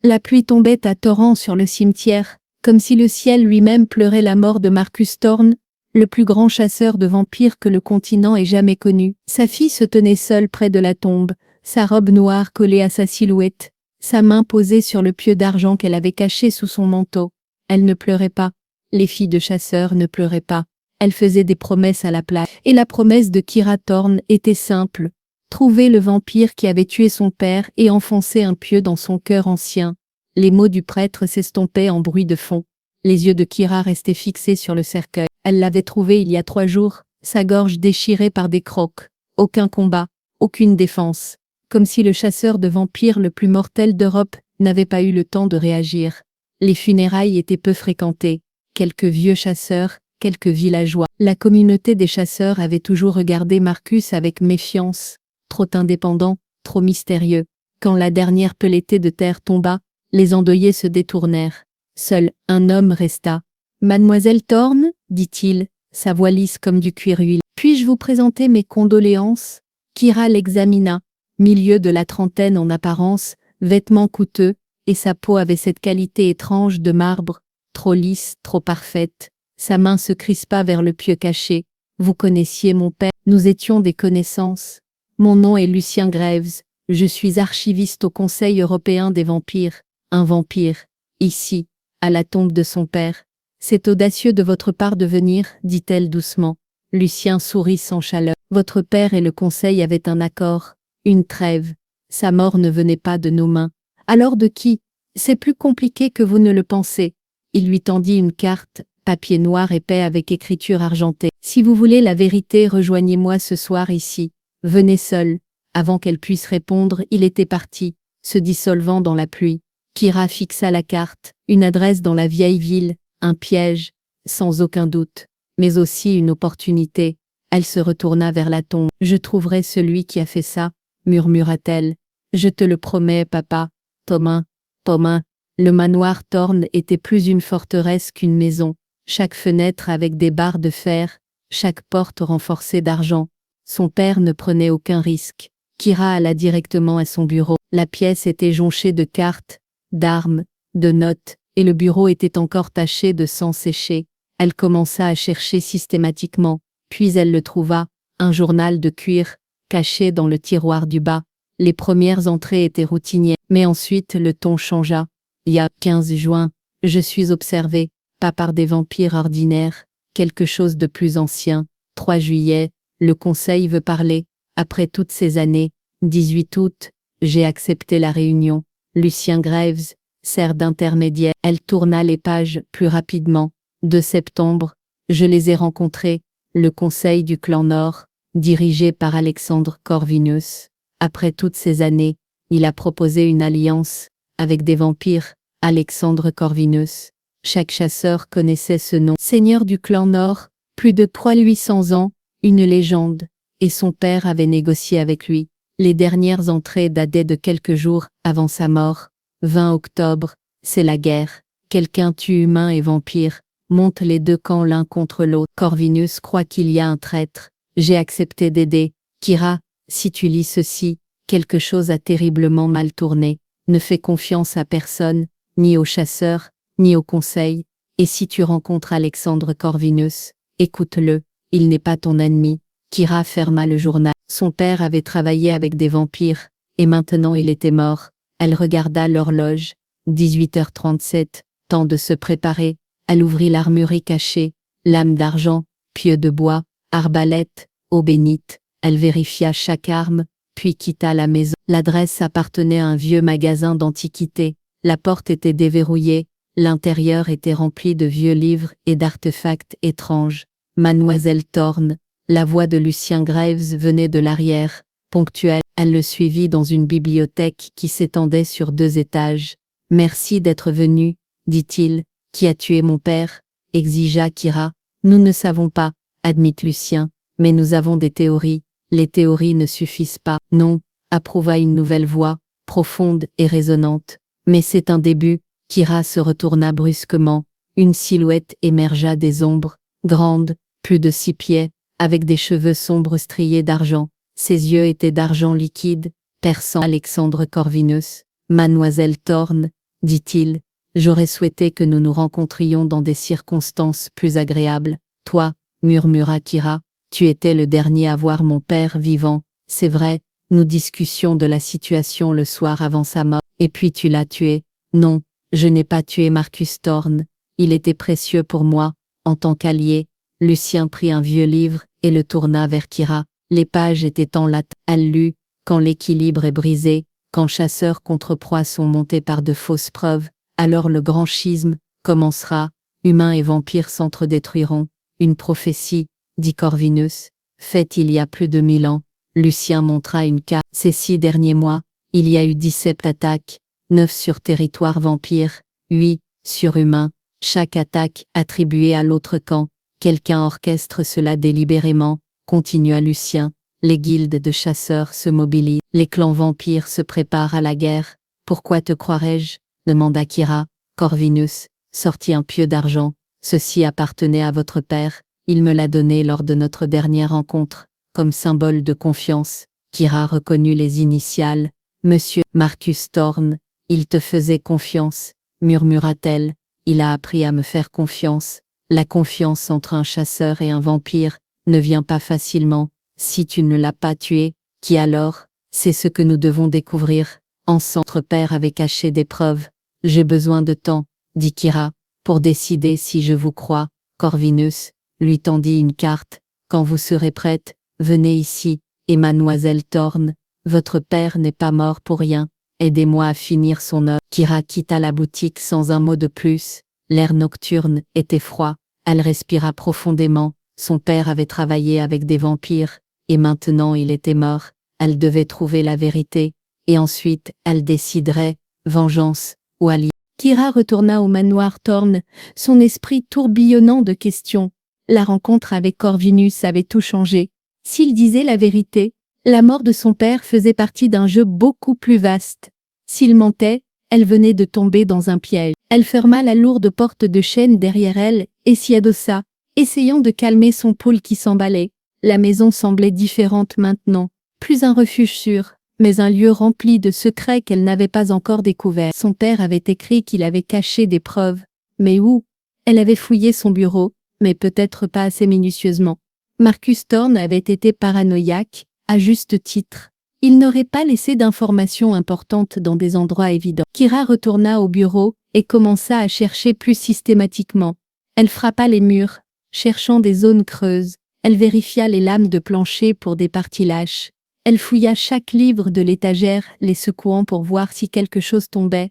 La pluie tombait à torrents sur le cimetière, comme si le ciel lui-même pleurait la mort de Marcus Thorne, le plus grand chasseur de vampires que le continent ait jamais connu. Sa fille se tenait seule près de la tombe, sa robe noire collée à sa silhouette, sa main posée sur le pieu d'argent qu'elle avait caché sous son manteau. Elle ne pleurait pas. Les filles de chasseurs ne pleuraient pas. Elles faisaient des promesses à la place. Et la promesse de Kyra Thorne était simple. Trouver le vampire qui avait tué son père et enfoncer un pieu dans son cœur ancien. Les mots du prêtre s'estompaient en bruit de fond. Les yeux de Kyra restaient fixés sur le cercueil. Elle l'avait trouvé il y a 3 jours, sa gorge déchirée par des crocs. Aucun combat, aucune défense. Comme si le chasseur de vampires le plus mortel d'Europe n'avait pas eu le temps de réagir. Les funérailles étaient peu fréquentées. Quelques vieux chasseurs, quelques villageois. La communauté des chasseurs avait toujours regardé Marcus avec méfiance. Trop indépendant, trop mystérieux. Quand la dernière pelletée de terre tomba, les endeuillés se détournèrent. Seul un homme resta. « Mademoiselle Thorne, dit-il, sa voix lisse comme du cuir huilé. Puis-je vous présenter mes condoléances ?» Kyra l'examina, milieu de la trentaine en apparence, vêtements coûteux, et sa peau avait cette qualité étrange de marbre, trop lisse, trop parfaite. Sa main se crispa vers le pieu caché. « Vous connaissiez mon père, nous étions des connaissances. Mon nom est Lucien Graves, je suis archiviste au Conseil européen des vampires. Un vampire, ici, à la tombe de son père. C'est audacieux de votre part de venir, dit-elle doucement. Lucien sourit sans chaleur. Votre père et le Conseil avaient un accord, une trêve. Sa mort ne venait pas de nos mains. Alors de qui? C'est plus compliqué que vous ne le pensez. Il lui tendit une carte, papier noir épais avec écriture argentée. Si vous voulez la vérité, rejoignez-moi ce soir ici. Venez seul. Avant qu'elle puisse répondre, il était parti, se dissolvant dans la pluie. Kyra fixa la carte, une adresse dans la vieille ville, un piège, sans aucun doute, mais aussi une opportunité. Elle se retourna vers la tombe. « Je trouverai celui qui a fait ça, » murmura-t-elle. « Je te le promets, papa. » Thomas. Le manoir Thorne était plus une forteresse qu'une maison. Chaque fenêtre avec des barres de fer, chaque porte renforcée d'argent. Son père ne prenait aucun risque. Kyra alla directement à son bureau. La pièce était jonchée de cartes, d'armes, de notes, et le bureau était encore taché de sang séché. Elle commença à chercher systématiquement, puis elle le trouva, un journal de cuir, caché dans le tiroir du bas. Les premières entrées étaient routinières, mais ensuite le ton changea. Il y a 15 juin, je suis observé, pas par des vampires ordinaires, quelque chose de plus ancien. 3 juillet, le conseil veut parler. Après toutes ces années, 18 août, j'ai accepté la réunion. Lucien Graves sert d'intermédiaire. Elle tourna les pages plus rapidement. 2 septembre, je les ai rencontrés, le conseil du clan Nord, dirigé par Alexandre Corvinus. Après toutes ces années, il a proposé une alliance avec des vampires, Alexandre Corvinus. Chaque chasseur connaissait ce nom. Seigneur du clan Nord, plus de 3800 ans, une légende, et son père avait négocié avec lui. Les dernières entrées dataient de quelques jours avant sa mort. 20 octobre, c'est la guerre. Quelqu'un tue humains et vampires, monte les 2 camps l'un contre l'autre. Corvinus croit qu'il y a un traître. J'ai accepté d'aider. Kyra, si tu lis ceci, quelque chose a terriblement mal tourné. Ne fais confiance à personne, ni aux chasseurs, ni au conseil. Et si tu rencontres Alexandre Corvinus, écoute-le, il n'est pas ton ennemi. Kyra ferma le journal. Son père avait travaillé avec des vampires, et maintenant il était mort. Elle regarda l'horloge. 18h37, temps de se préparer. Elle ouvrit l'armurerie cachée, lame d'argent, pieu de bois, arbalète, eau bénite. Elle vérifia chaque arme, puis quitta la maison. L'adresse appartenait à un vieux magasin d'antiquités. La porte était déverrouillée, l'intérieur était rempli de vieux livres et d'artefacts étranges. Mademoiselle Thorne, la voix de Lucien Graves venait de l'arrière, ponctuelle. Elle le suivit dans une bibliothèque qui s'étendait sur 2 étages. « Merci d'être venu, dit-il. Qui a tué mon père ?» exigea Kyra. « Nous ne savons pas, admit Lucien, mais nous avons des théories. Les théories ne suffisent pas. » « Non, » approuva une nouvelle voix, profonde et résonnante. « Mais c'est un début. » Kyra se retourna brusquement. Une silhouette émergea des ombres, grande, plus de 6 pieds, avec des cheveux sombres striés d'argent. Ses yeux étaient d'argent liquide, perçant. Alexandre Corvinus. « Mademoiselle Thorne, dit-il. J'aurais souhaité que nous nous rencontrions dans des circonstances plus agréables. Toi, murmura Kira, tu étais le dernier à voir mon père vivant, c'est vrai, nous discussions de la situation le soir avant sa mort, et puis tu l'as tué. Non, je n'ai pas tué Marcus Thorne, il était précieux pour moi, en tant qu'allié. Lucien prit un vieux livre et le tourna vers Kira. Les pages étaient en latin. Elle lut, quand l'équilibre est brisé, quand chasseurs contre proie sont montés par de fausses preuves, alors le grand schisme commencera, humains et vampires s'entre-détruiront. Une prophétie, dit Corvinus, faite il y a plus de 1000 ans. Lucien montra une carte. Ces 6 derniers mois, il y a eu 17 attaques, 9 sur territoire vampire, 8 sur humain, chaque attaque attribuée à l'autre camp. Quelqu'un orchestre cela délibérément, continua Lucien. Les guildes de chasseurs se mobilisent, les clans vampires se préparent à la guerre. Pourquoi te croirais-je? Demanda Kira. Corvinus sortit un pieu d'argent. Ceci appartenait à votre père, il me l'a donné lors de notre dernière rencontre, comme symbole de confiance. Kira reconnut les initiales. Monsieur Marcus Thorne, il te faisait confiance, murmura-t-elle. Il a appris à me faire confiance. La confiance entre un chasseur et un vampire ne vient pas facilement. Si tu ne l'as pas tué, qui alors? C'est ce que nous devons découvrir. Ensemble, notre père avait caché des preuves. J'ai besoin de temps, dit Kira, pour décider si je vous crois. Corvinus lui tendit une carte. Quand vous serez prête, venez ici, et mademoiselle Thorne, votre père n'est pas mort pour rien. Aidez-moi à finir son œuvre. Kira quitta la boutique sans un mot de plus. L'air nocturne était froid. Elle respira profondément. Son père avait travaillé avec des vampires, et maintenant il était mort. Elle devait trouver la vérité, et ensuite elle déciderait, vengeance ou alliance. Kira retourna au manoir Thorne, son esprit tourbillonnant de questions. La rencontre avec Corvinus avait tout changé. S'il disait la vérité, la mort de son père faisait partie d'un jeu beaucoup plus vaste. S'il mentait, elle venait de tomber dans un piège. Elle ferma la lourde porte de chêne derrière elle et s'y adossa, essayant de calmer son pouls qui s'emballait. La maison semblait différente maintenant, plus un refuge sûr, mais un lieu rempli de secrets qu'elle n'avait pas encore découverts. Son père avait écrit qu'il avait caché des preuves. Mais où? Elle avait fouillé son bureau, mais peut-être pas assez minutieusement. Marcus Thorne avait été paranoïaque, à juste titre. Il n'aurait pas laissé d'informations importantes dans des endroits évidents. Kira retourna au bureau et commença à chercher plus systématiquement. Elle frappa les murs, cherchant des zones creuses. Elle vérifia les lames de plancher pour des parties lâches. Elle fouilla chaque livre de l'étagère, les secouant pour voir si quelque chose tombait.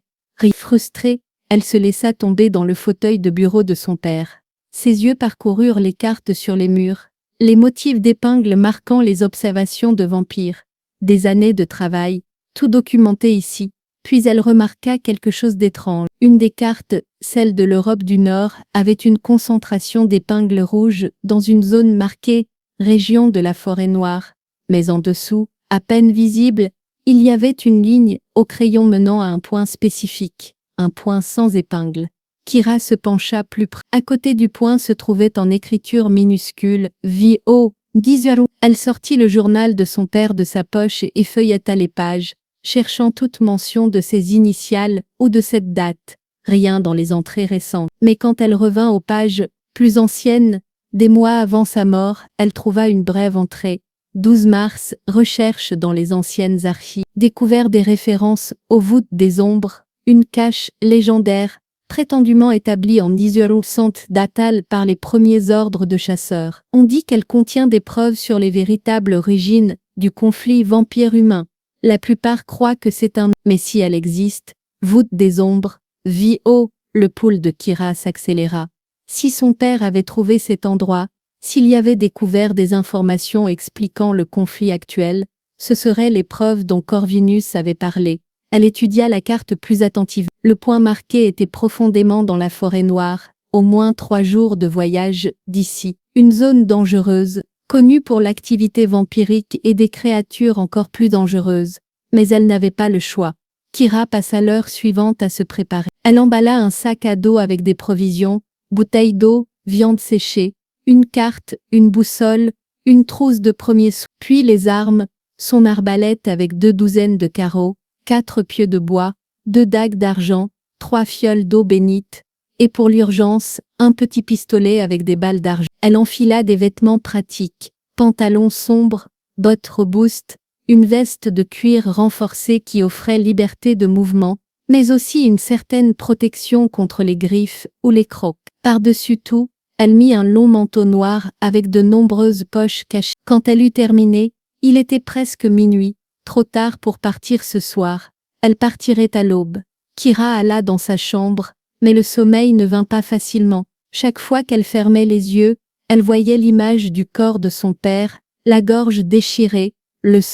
Frustrée, elle se laissa tomber dans le fauteuil de bureau de son père. Ses yeux parcoururent les cartes sur les murs, les motifs d'épingles marquant les observations de vampires. Des années de travail, tout documenté ici. Puis elle remarqua quelque chose d'étrange. Une des cartes, celle de l'Europe du Nord, avait une concentration d'épingles rouges dans une zone marquée « Région de la forêt noire ». Mais en dessous, à peine visible, il y avait une ligne au crayon menant à un point spécifique, un point sans épingle. Kira se pencha plus près. À côté du point se trouvait en écriture minuscule « V.O. 10h ». Elle sortit le journal de son père de sa poche et feuilleta les pages, cherchant toute mention de ses initiales ou de cette date. Rien dans les entrées récentes. Mais quand elle revint aux pages plus anciennes, des mois avant sa mort, elle trouva une brève entrée. 12 mars, recherche dans les anciennes archives. Découvert des références aux voûtes des ombres, une cache légendaire, prétendument établie en 1000 datale par les premiers ordres de chasseurs. On dit qu'elle contient des preuves sur les véritables origines du conflit vampire-humain. La plupart croient que c'est un... Mais si elle existe, voûte des ombres, V.O., le pouls de Kira s'accéléra. Si son père avait trouvé cet endroit, s'il y avait découvert des informations expliquant le conflit actuel, ce seraient les preuves dont Corvinus avait parlé. Elle étudia la carte plus attentivement. Le point marqué était profondément dans la forêt noire, au moins 3 jours de voyage d'ici. Une zone dangereuse, connue pour l'activité vampirique et des créatures encore plus dangereuses. Mais elle n'avait pas le choix. Kira passa l'heure suivante à se préparer. Elle emballa un sac à dos avec des provisions, bouteilles d'eau, viande séchée, une carte, une boussole, une trousse de premiers soins, puis les armes, son arbalète avec 2 douzaines de carreaux, 4 pieux de bois, 2 dagues d'argent, 3 fioles d'eau bénite, et pour l'urgence, un petit pistolet avec des balles d'argent. Elle enfila des vêtements pratiques, pantalons sombres, bottes robustes, une veste de cuir renforcée qui offrait liberté de mouvement, mais aussi une certaine protection contre les griffes ou les crocs. Par-dessus tout, elle mit un long manteau noir avec de nombreuses poches cachées. Quand elle eut terminé, il était presque minuit, trop tard pour partir ce soir. Elle partirait à l'aube. Kira alla dans sa chambre, mais le sommeil ne vint pas facilement. Chaque fois qu'elle fermait les yeux, elle voyait l'image du corps de son père, la gorge déchirée,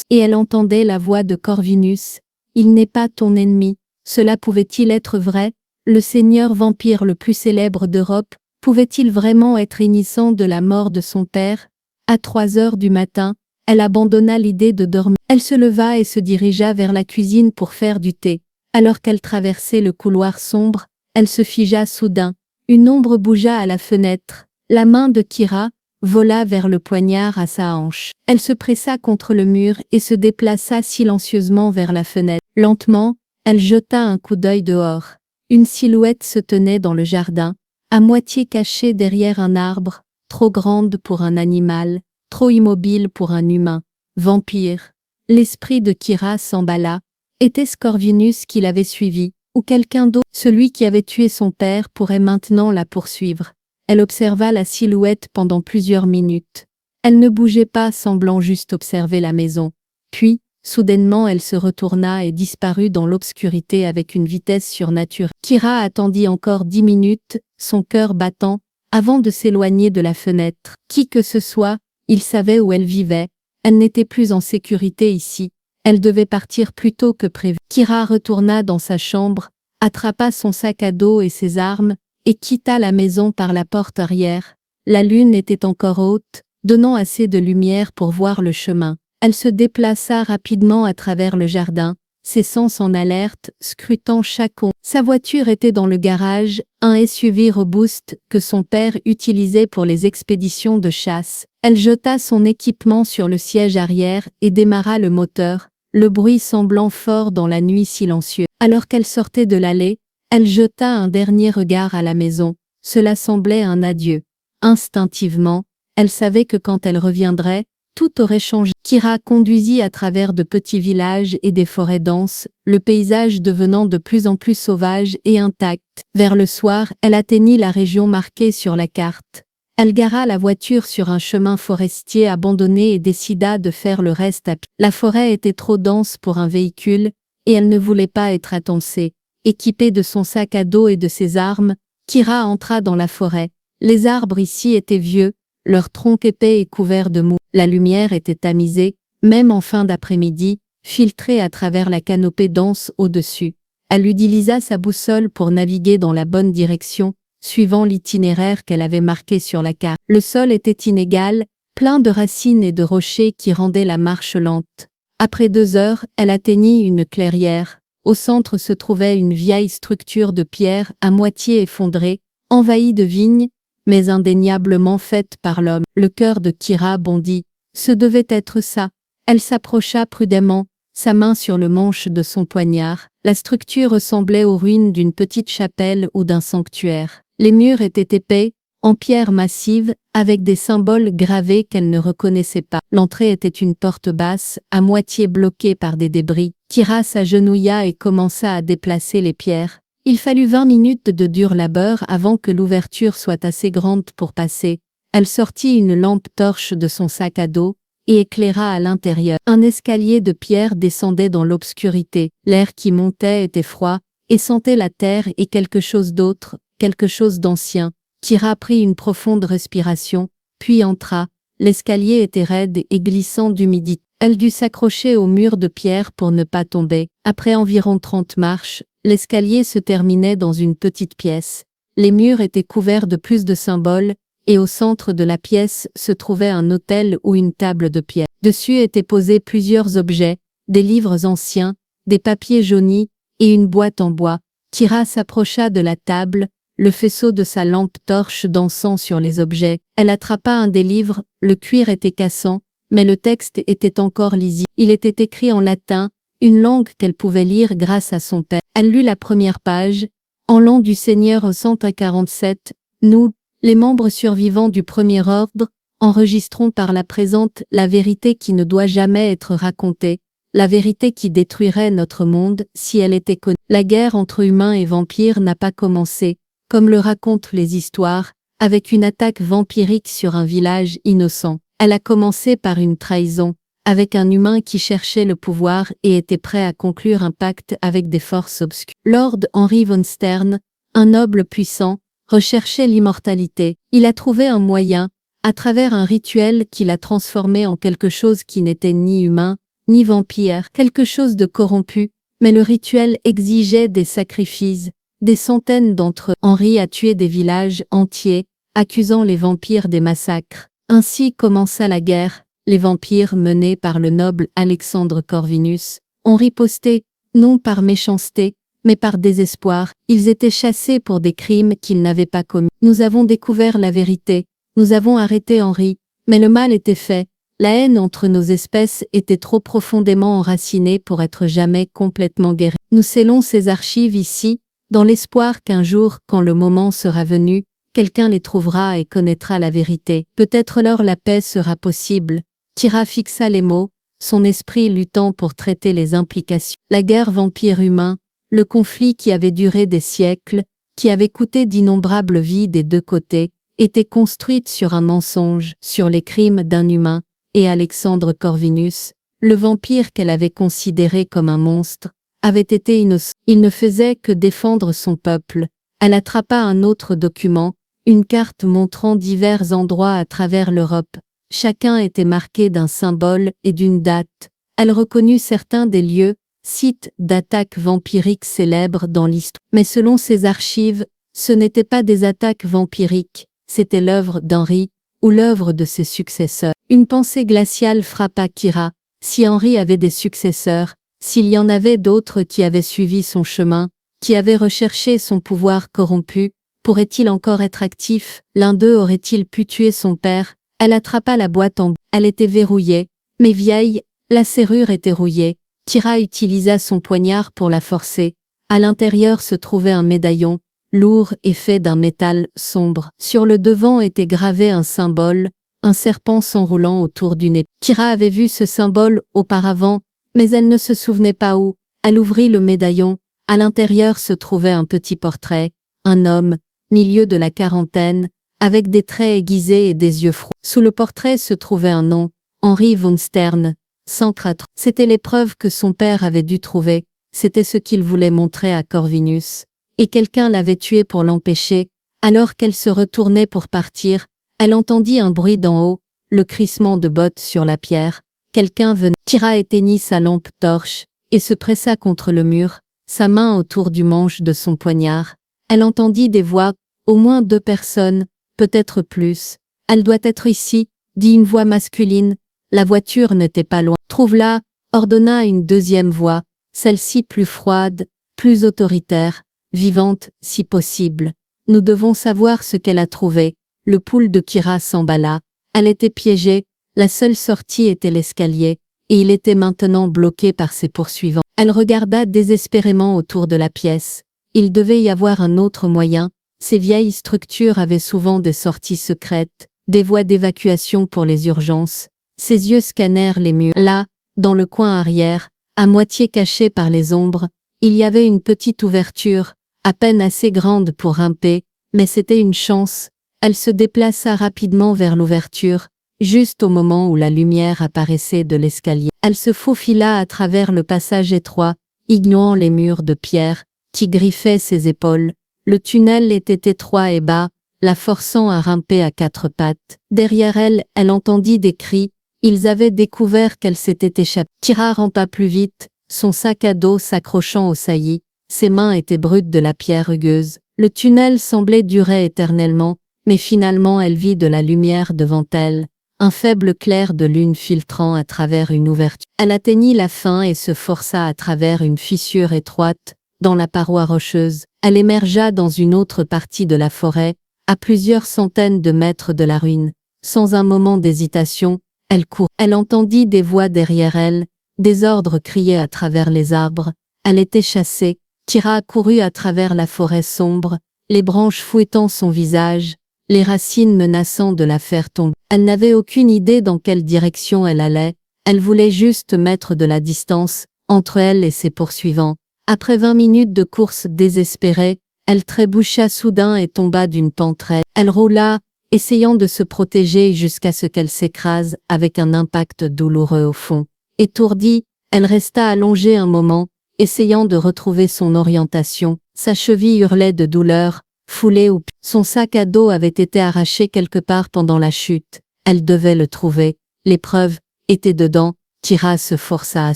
et elle entendait la voix de Corvinus. Il n'est pas ton ennemi. Cela pouvait-il être vrai? Le seigneur vampire le plus célèbre d'Europe, pouvait-il vraiment être innocent de la mort de son père? À 3 heures du matin, elle abandonna l'idée de dormir. Elle se leva et se dirigea vers la cuisine pour faire du thé. Alors qu'elle traversait le couloir sombre, elle se figea soudain. Une ombre bougea à la fenêtre. La main de Kira vola vers le poignard à sa hanche. Elle se pressa contre le mur et se déplaça silencieusement vers la fenêtre. Lentement, elle jeta un coup d'œil dehors. Une silhouette se tenait dans le jardin, à moitié cachée derrière un arbre, trop grande pour un animal, trop immobile pour un humain. Vampire. L'esprit de Kira s'emballa. Était-ce Corvinus qui l'avait suivi, ou quelqu'un d'autre? Celui qui avait tué son père pourrait maintenant la poursuivre. Elle observa la silhouette pendant plusieurs minutes. Elle ne bougeait pas, semblant juste observer la maison. Puis, soudainement elle se retourna et disparut dans l'obscurité avec une vitesse surnaturelle. Kira attendit encore 10 minutes, son cœur battant, avant de s'éloigner de la fenêtre. Qui que ce soit, il savait où elle vivait. Elle n'était plus en sécurité ici. Elle devait partir plus tôt que prévu. Kira retourna dans sa chambre, attrapa son sac à dos et ses armes, et quitta la maison par la porte arrière. La lune était encore haute, donnant assez de lumière pour voir le chemin. Elle se déplaça rapidement à travers le jardin, ses sens en alerte, scrutant chaque ombre. Sa voiture était dans le garage, un SUV robuste que son père utilisait pour les expéditions de chasse. Elle jeta son équipement sur le siège arrière et démarra le moteur, le bruit semblant fort dans la nuit silencieuse. Alors qu'elle sortait de l'allée, elle jeta un dernier regard à la maison. Cela semblait un adieu. Instinctivement, elle savait que quand elle reviendrait, tout aurait changé. Kira conduisit à travers de petits villages et des forêts denses, le paysage devenant de plus en plus sauvage et intact. Vers le soir, elle atteignit la région marquée sur la carte. Elle gara la voiture sur un chemin forestier abandonné et décida de faire le reste à pied. La forêt était trop dense pour un véhicule, et elle ne voulait pas être annoncée. Équipée de son sac à dos et de ses armes, Kira entra dans la forêt. Les arbres ici étaient vieux, leurs troncs épais et couverts de mou. La lumière était tamisée, même en fin d'après-midi, filtrée à travers la canopée dense au-dessus. Elle utilisa sa boussole pour naviguer dans la bonne direction, suivant l'itinéraire qu'elle avait marqué sur la carte. Le sol était inégal, plein de racines et de rochers qui rendaient la marche lente. Après 2 heures, elle atteignit une clairière. Au centre se trouvait une vieille structure de pierre à moitié effondrée, envahie de vignes, mais indéniablement faite par l'homme. Le cœur de Kira bondit. Ce devait être ça. Elle s'approcha prudemment, sa main sur le manche de son poignard. La structure ressemblait aux ruines d'une petite chapelle ou d'un sanctuaire. Les murs étaient épais, en pierre massive, avec des symboles gravés qu'elle ne reconnaissait pas. L'entrée était une porte basse, à moitié bloquée par des débris. Kira s'agenouilla et commença à déplacer les pierres. Il fallut 20 minutes de dur labeur avant que l'ouverture soit assez grande pour passer. Elle sortit une lampe torche de son sac à dos et éclaira à l'intérieur. Un escalier de pierre descendait dans l'obscurité. L'air qui montait était froid et sentait la terre et quelque chose d'autre, quelque chose d'ancien. Kira prit une profonde respiration, puis entra. L'escalier était raide et glissant d'humidité. Elle dut s'accrocher au mur de pierre pour ne pas tomber. Après environ 30 marches, l'escalier se terminait dans une petite pièce. Les murs étaient couverts de plus de symboles, et au centre de la pièce se trouvait un autel ou une table de pierre. Dessus étaient posés plusieurs objets, des livres anciens, des papiers jaunis, et une boîte en bois. Kira s'approcha de la table, le faisceau de sa lampe torche dansant sur les objets. Elle attrapa un des livres, le cuir était cassant, mais le texte était encore lisible. Il était écrit en latin, une langue qu'elle pouvait lire grâce à son père. Elle lut la première page. En l'an du Seigneur au 147, nous, les membres survivants du premier ordre, enregistrons par la présente la vérité qui ne doit jamais être racontée, la vérité qui détruirait notre monde si elle était connue. La guerre entre humains et vampires n'a pas commencé, comme le racontent les histoires, avec une attaque vampirique sur un village innocent. Elle a commencé par une trahison, avec un humain qui cherchait le pouvoir et était prêt à conclure un pacte avec des forces obscures. Lord Henry von Stern, un noble puissant, recherchait l'immortalité. Il a trouvé un moyen, à travers un rituel qui l'a transformé en quelque chose qui n'était ni humain, ni vampire, quelque chose de corrompu, mais le rituel exigeait des sacrifices. Des centaines d'entre eux. Henry a tué des villages entiers, accusant les vampires des massacres. Ainsi commença la guerre. Les vampires menés par le noble Alexandre Corvinus ont riposté, non par méchanceté, mais par désespoir. Ils étaient chassés pour des crimes qu'ils n'avaient pas commis. Nous avons découvert la vérité. Nous avons arrêté Henry, mais le mal était fait. La haine entre nos espèces était trop profondément enracinée pour être jamais complètement guérie. Nous scellons ces archives ici, dans l'espoir qu'un jour, quand le moment sera venu, quelqu'un les trouvera et connaîtra la vérité. Peut-être alors la paix sera possible. Kira fixa les mots, son esprit luttant pour traiter les implications. La guerre vampire-humain, le conflit qui avait duré des siècles, qui avait coûté d'innombrables vies des deux côtés, était construite sur un mensonge, sur les crimes d'un humain, et Alexandre Corvinus, le vampire qu'elle avait considéré comme un monstre, avait été innocent. Il ne faisait que défendre son peuple. Elle attrapa un autre document, une carte montrant divers endroits à travers l'Europe. Chacun était marqué d'un symbole et d'une date. Elle reconnut certains des lieux, sites d'attaques vampiriques célèbres dans l'histoire. Mais selon ses archives, ce n'étaient pas des attaques vampiriques, c'était l'œuvre d'Henry, ou l'œuvre de ses successeurs. Une pensée glaciale frappa Kira. Si Henry avait des successeurs, s'il y en avait d'autres qui avaient suivi son chemin, qui avaient recherché son pouvoir corrompu, pourrait-il encore être actif? L'un d'eux aurait-il pu tuer son père? Elle attrapa la boîte en bois. Elle était verrouillée, mais vieille, la serrure était rouillée. Kira utilisa son poignard pour la forcer. À l'intérieur se trouvait un médaillon, lourd et fait d'un métal sombre. Sur le devant était gravé un symbole, un serpent s'enroulant autour d'une épée. Kira avait vu ce symbole auparavant, mais elle ne se souvenait pas où. Elle ouvrit le médaillon. À l'intérieur se trouvait un petit portrait, un homme, milieu de la quarantaine, avec des traits aiguisés et des yeux froids. Sous le portrait se trouvait un nom, Henry von Stern, 104. C'était l'épreuve que son père avait dû trouver, c'était ce qu'il voulait montrer à Corvinus. Et quelqu'un l'avait tué pour l'empêcher. Alors qu'elle se retournait pour partir, elle entendit un bruit d'en haut, le crissement de bottes sur la pierre. Quelqu'un venait. Kira éteignit sa lampe torche, et se pressa contre le mur, sa main autour du manche de son poignard. Elle entendit des voix, au moins 2 personnes, peut-être plus. Elle doit être ici, dit une voix masculine. La voiture n'était pas loin. Trouve-la, ordonna une deuxième voix, celle-ci plus froide, plus autoritaire, vivante, si possible. Nous devons savoir ce qu'elle a trouvé. Le pouls de Kira s'emballa. Elle était piégée, la seule sortie était l'escalier, et il était maintenant bloqué par ses poursuivants. Elle regarda désespérément autour de la pièce. Il devait y avoir un autre moyen. Ces vieilles structures avaient souvent des sorties secrètes, des voies d'évacuation pour les urgences. Ses yeux scannèrent les murs. Là, dans le coin arrière, à moitié caché par les ombres, il y avait une petite ouverture, à peine assez grande pour grimper, mais c'était une chance. Elle se déplaça rapidement vers l'ouverture, juste au moment où la lumière apparaissait de l'escalier. Elle se faufila à travers le passage étroit, ignorant les murs de pierre, qui griffaient ses épaules. Le tunnel était étroit et bas, la forçant à grimper à 4 pattes. Derrière elle, elle entendit des cris. Ils avaient découvert qu'elle s'était échappée. Kira rampa plus vite, son sac à dos s'accrochant aux saillies. Ses mains étaient brutes de la pierre rugueuse. Le tunnel semblait durer éternellement, mais finalement elle vit de la lumière devant elle, un faible clair de lune filtrant à travers une ouverture. Elle atteignit la fin et se força à travers une fissure étroite, dans la paroi rocheuse. Elle émergea dans une autre partie de la forêt, à plusieurs centaines de mètres de la ruine. Sans un moment d'hésitation, elle courut. Elle entendit des voix derrière elle, des ordres criés à travers les arbres. Elle était chassée. Kira courut à travers la forêt sombre, les branches fouettant son visage, les racines menaçant de la faire tomber. Elle n'avait aucune idée dans quelle direction elle allait, elle voulait juste mettre de la distance entre elle et ses poursuivants. Après 20 minutes de course désespérée, elle trébucha soudain et tomba d'une pente raide. Elle roula, essayant de se protéger jusqu'à ce qu'elle s'écrase avec un impact douloureux au fond. Étourdie, elle resta allongée un moment, essayant de retrouver son orientation. Sa cheville hurlait de douleur, foulée au pied. Son sac à dos avait été arraché quelque part pendant la chute. Elle devait le trouver. L'épreuve était dedans. Kira se força à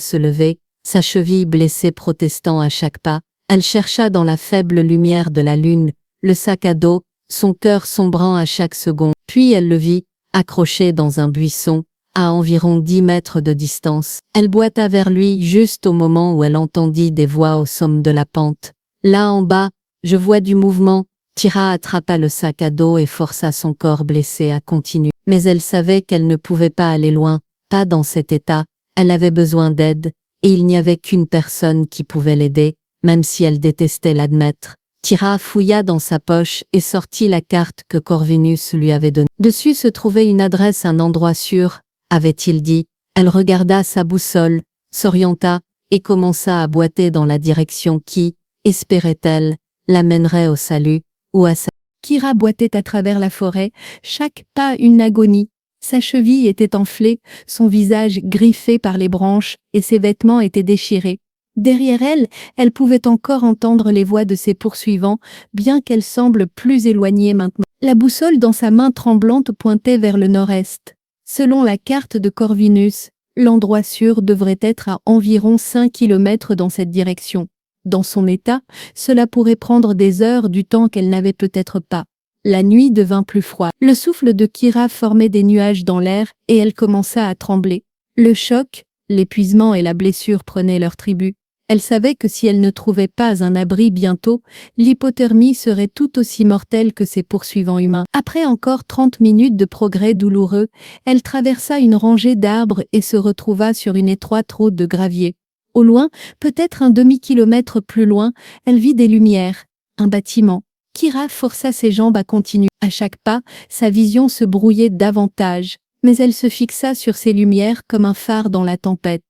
se lever, sa cheville blessée protestant à chaque pas. Elle chercha dans la faible lumière de la lune, le sac à dos, son cœur sombrant à chaque seconde. Puis elle le vit, accroché dans un buisson, à environ 10 mètres de distance. Elle boita vers lui juste au moment où elle entendit des voix au sommet de la pente. Là en bas, je vois du mouvement. Kira attrapa le sac à dos et força son corps blessé à continuer. Mais elle savait qu'elle ne pouvait pas aller loin, pas dans cet état. Elle avait besoin d'aide, et il n'y avait qu'une personne qui pouvait l'aider, même si elle détestait l'admettre. Kira fouilla dans sa poche et sortit la carte que Corvinus lui avait donnée. Dessus se trouvait une adresse, un endroit sûr, avait-il dit. Elle regarda sa boussole, s'orienta, et commença à boiter dans la direction qui, espérait-elle, l'amènerait au salut, ou à sa... Kira boitait à travers la forêt, chaque pas une agonie. Sa cheville était enflée, son visage griffé par les branches, et ses vêtements étaient déchirés. Derrière elle, elle pouvait encore entendre les voix de ses poursuivants, bien qu'elle semble plus éloignée maintenant. La boussole dans sa main tremblante pointait vers le nord-est. Selon la carte de Corvinus, l'endroit sûr devrait être à environ 5 kilomètres dans cette direction. Dans son état, cela pourrait prendre des heures du temps qu'elle n'avait peut-être pas. La nuit devint plus froide. Le souffle de Kira formait des nuages dans l'air et elle commença à trembler. Le choc, l'épuisement et la blessure prenaient leur tribut. Elle savait que si elle ne trouvait pas un abri bientôt, l'hypothermie serait tout aussi mortelle que ses poursuivants humains. Après encore 30 minutes de progrès douloureux, elle traversa une rangée d'arbres et se retrouva sur une étroite route de gravier. Au loin, peut-être un demi-kilomètre plus loin, elle vit des lumières, un bâtiment. Kira força ses jambes à continuer. À chaque pas, sa vision se brouillait davantage, mais elle se fixa sur ces lumières comme un phare dans la tempête.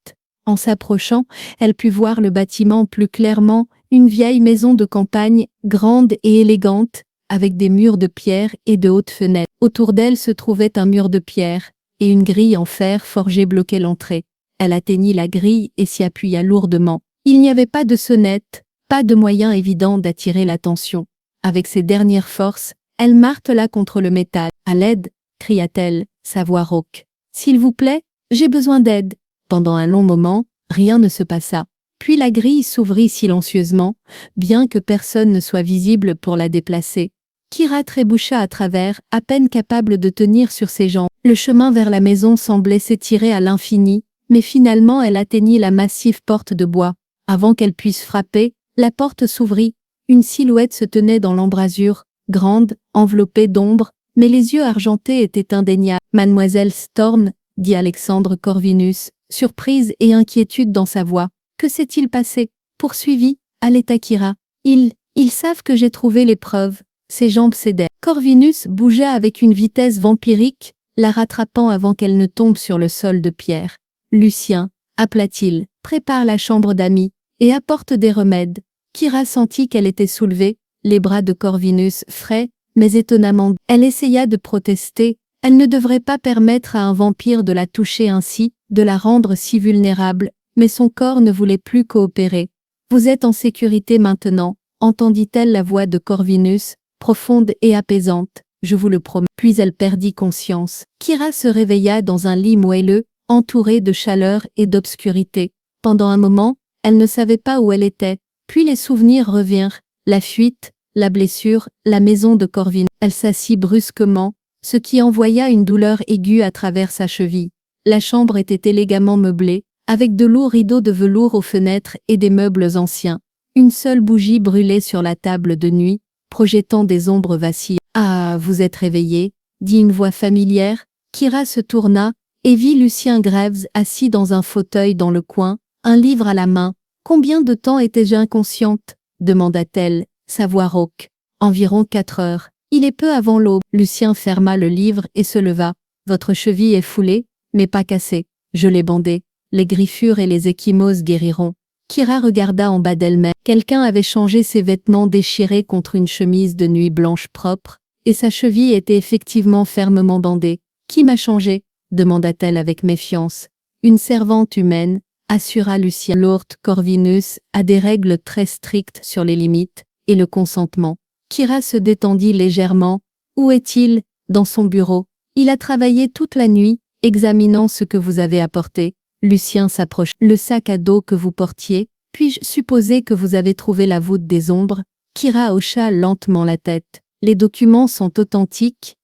En s'approchant, elle put voir le bâtiment plus clairement, une vieille maison de campagne, grande et élégante, avec des murs de pierre et de hautes fenêtres. Autour d'elle se trouvait un mur de pierre, et une grille en fer forgé bloquait l'entrée. Elle atteignit la grille et s'y appuya lourdement. Il n'y avait pas de sonnette, pas de moyen évident d'attirer l'attention. Avec ses dernières forces, elle martela contre le métal. « À l'aide !» cria-t-elle, sa voix rauque. « S'il vous plaît, j'ai besoin d'aide !» Pendant un long moment, rien ne se passa. Puis la grille s'ouvrit silencieusement, bien que personne ne soit visible pour la déplacer. Kira trébucha à travers, à peine capable de tenir sur ses jambes. Le chemin vers la maison semblait s'étirer à l'infini, mais finalement elle atteignit la massive porte de bois. Avant qu'elle puisse frapper, la porte s'ouvrit. Une silhouette se tenait dans l'embrasure, grande, enveloppée d'ombre, mais les yeux argentés étaient indéniables. « Mademoiselle Storm » dit Alexandre Corvinus, surprise et inquiétude dans sa voix. « Que s'est-il passé ?» poursuivit, haleta Kira. « Ils savent que j'ai trouvé les preuves. » Ses jambes cédaient. Corvinus bougea avec une vitesse vampirique, la rattrapant avant qu'elle ne tombe sur le sol de pierre. « Lucien, appela-t-il, prépare la chambre d'amis, et apporte des remèdes. » Kira sentit qu'elle était soulevée, les bras de Corvinus frais, mais étonnamment. Elle essaya de protester, elle ne devrait pas permettre à un vampire de la toucher ainsi, de la rendre si vulnérable, mais son corps ne voulait plus coopérer. « Vous êtes en sécurité maintenant » entendit-elle la voix de Corvinus, profonde et apaisante, « je vous le promets. » Puis elle perdit conscience. Kira se réveilla dans un lit moelleux, entouré de chaleur et d'obscurité. Pendant un moment, elle ne savait pas où elle était. Puis les souvenirs revinrent, la fuite, la blessure, la maison de Corvinus. Elle s'assit brusquement, ce qui envoya une douleur aiguë à travers sa cheville. La chambre était élégamment meublée, avec de lourds rideaux de velours aux fenêtres et des meubles anciens. Une seule bougie brûlait sur la table de nuit, projetant des ombres vacillantes. « Ah, vous êtes réveillée » dit une voix familière. Kira se tourna et vit Lucien Greaves assis dans un fauteuil dans le coin, un livre à la main. « Combien de temps étais-je inconsciente » demanda-t-elle, sa voix rauque. Environ 4 heures. Il est peu avant l'aube. Lucien ferma le livre et se leva. Votre cheville est foulée, mais pas cassée. Je l'ai bandée. Les griffures et les ecchymoses guériront. Kira regarda en bas d'elle-même. Quelqu'un avait changé ses vêtements déchirés contre une chemise de nuit blanche propre, et sa cheville était effectivement fermement bandée. Qui m'a changé? Demanda-t-elle avec méfiance. Une servante humaine, assura Lucien. Lord Corvinus a des règles très strictes sur les limites et le consentement. Kira se détendit légèrement. Où est-il? Dans son bureau. Il a travaillé toute la nuit, examinant ce que vous avez apporté. Lucien s'approche. Le sac à dos que vous portiez, puis-je supposer que vous avez trouvé la voûte des ombres? Kira hocha lentement la tête. Les documents sont authentiques,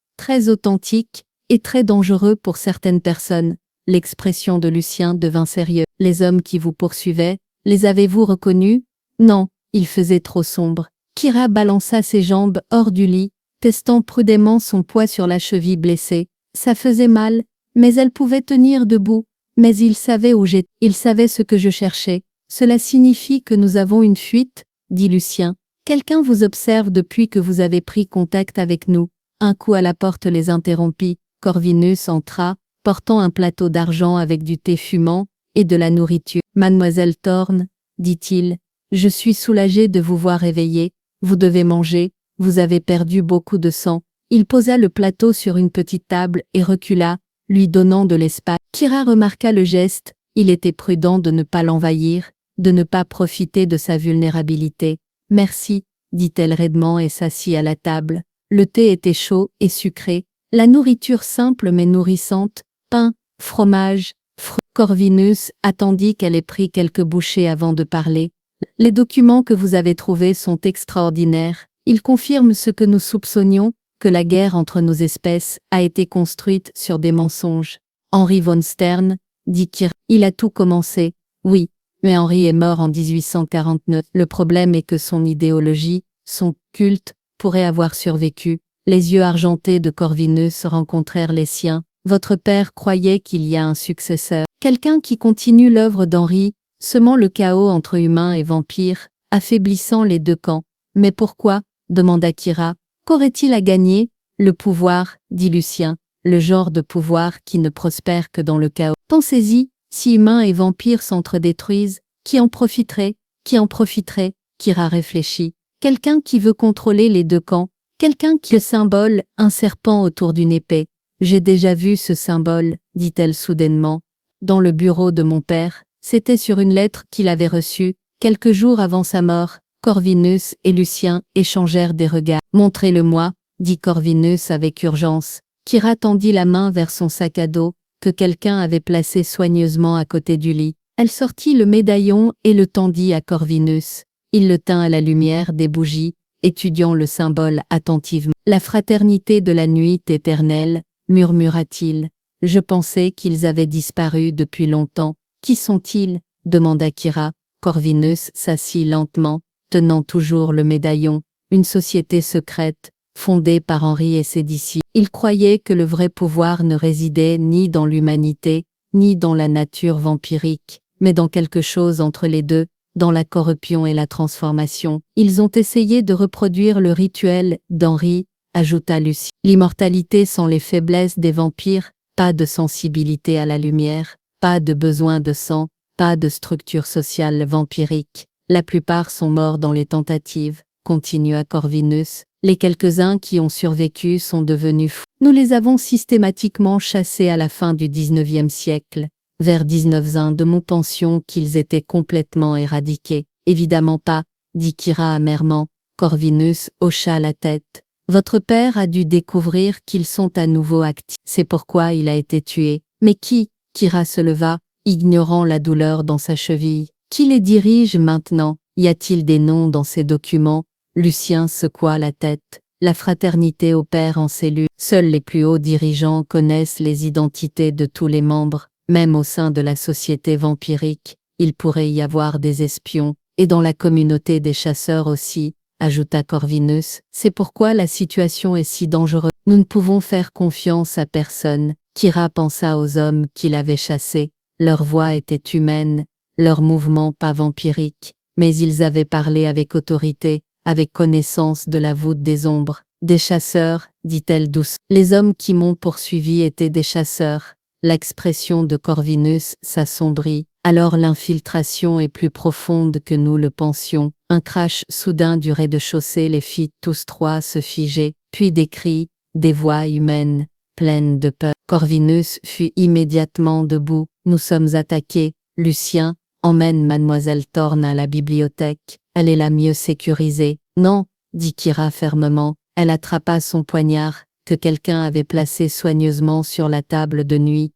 et très dangereux pour certaines personnes. L'expression de Lucien devint sérieuse. Les hommes qui vous poursuivaient, les avez-vous reconnus? Non, il faisait trop sombre. Kira balança ses jambes hors du lit, testant prudemment son poids sur la cheville blessée. Ça faisait mal, mais elle pouvait tenir debout. Mais il savait où j'étais. Il savait ce que je cherchais. Cela signifie que nous avons une fuite, dit Lucien. Quelqu'un vous observe depuis que vous avez pris contact avec nous. Un coup à la porte les interrompit. Corvinus entra, portant un plateau d'argent avec du thé fumant et de la nourriture. Mademoiselle Thorne, dit-il, je suis soulagé de vous voir éveillée. Vous devez manger, vous avez perdu beaucoup de sang. Il posa le plateau sur une petite table et recula, lui donnant de l'espace. Kira remarqua le geste, il était prudent de ne pas l'envahir, de ne pas profiter de sa vulnérabilité. Merci, dit-elle raidement et s'assit à la table. Le thé était chaud et sucré, la nourriture simple mais nourrissante, pain, fromage, fruits. Corvinus attendit qu'elle ait pris quelques bouchées avant de parler. Les documents que vous avez trouvés sont extraordinaires. Ils confirment ce que nous soupçonnions, que la guerre entre nos espèces a été construite sur des mensonges. Henry von Stern, dit Kira, il a tout commencé. Oui, mais Henry est mort en 1849. Le problème est que son idéologie, son culte, pourrait avoir survécu. Les yeux argentés de Corvinus rencontrèrent les siens. Votre père croyait qu'il y a un successeur. Quelqu'un qui continue l'œuvre d'Henry, semant le chaos entre humains et vampires, affaiblissant les deux camps. Mais pourquoi? Demanda Kira. Qu'aurait-il à gagner? Le pouvoir, dit Lucien, le genre de pouvoir qui ne prospère que dans le chaos. Pensez-y, si humains et vampires s'entre-détruisent, qui en profiterait? Qui en profiterait? Kira réfléchit. Quelqu'un qui veut contrôler les deux camps, quelqu'un qui le symbole, un serpent autour d'une épée. J'ai déjà vu ce symbole, dit-elle soudainement. Dans le bureau de mon père, c'était sur une lettre qu'il avait reçue, quelques jours avant sa mort. Corvinus et Lucien échangèrent des regards. Montrez-le-moi, dit Corvinus avec urgence. Kira tendit la main vers son sac à dos, que quelqu'un avait placé soigneusement à côté du lit. Elle sortit le médaillon et le tendit à Corvinus. Il le tint à la lumière des bougies, étudiant le symbole attentivement. La fraternité de la nuit éternelle, murmura-t-il. Je pensais qu'ils avaient disparu depuis longtemps. Qui sont-ils? Demanda Kira. Corvinus s'assit lentement, tenant toujours le médaillon. Une société secrète, fondée par Henry et ses disciples. Il croyait que le vrai pouvoir ne résidait ni dans l'humanité, ni dans la nature vampirique, mais dans quelque chose entre les deux, dans la corruption et la transformation. Ils ont essayé de reproduire le rituel d'Henry, ajouta Lucie. L'immortalité sans les faiblesses des vampires, pas de sensibilité à la lumière, pas de besoin de sang, pas de structure sociale vampirique. La plupart sont morts dans les tentatives, continua Corvinus. Les quelques-uns qui ont survécu sont devenus fous. Nous les avons systématiquement chassés à la fin du XIXe siècle. Vers 1901 de mon pension qu'ils étaient complètement éradiqués. Évidemment pas, dit Kira amèrement. Corvinus hocha la tête. Votre père a dû découvrir qu'ils sont à nouveau actifs. C'est pourquoi il a été tué. Mais qui? Kira se leva, ignorant la douleur dans sa cheville. Qui les dirige maintenant? Y a-t-il des noms dans ces documents? Lucien secoua la tête. La fraternité opère en cellule. Seuls les plus hauts dirigeants connaissent les identités de tous les membres. Même au sein de la société vampirique, il pourrait y avoir des espions, et dans la communauté des chasseurs aussi, ajouta Corvinus. C'est pourquoi la situation est si dangereuse. Nous ne pouvons faire confiance à personne. Kira pensa aux hommes qu'il avait chassés. Leur voix était humaine, leurs mouvements pas vampiriques. mais ils avaient parlé avec autorité, avec connaissance de la voûte des ombres. Des chasseurs, dit-elle douce. Les hommes qui m'ont poursuivi étaient des chasseurs. L'expression de Corvinus s'assombrit. Alors l'infiltration est plus profonde que nous le pensions. Un crash soudain du rez-de-chaussée les fit tous trois se figer, puis des cris, des voix humaines, pleines de peur. Corvinus fut immédiatement debout. Nous sommes attaqués. Lucien, emmène mademoiselle Thorne à la bibliothèque. Elle est la mieux sécurisée. Non, dit Kira fermement. Elle attrapa son poignard, que quelqu'un avait placé soigneusement sur la table de nuit.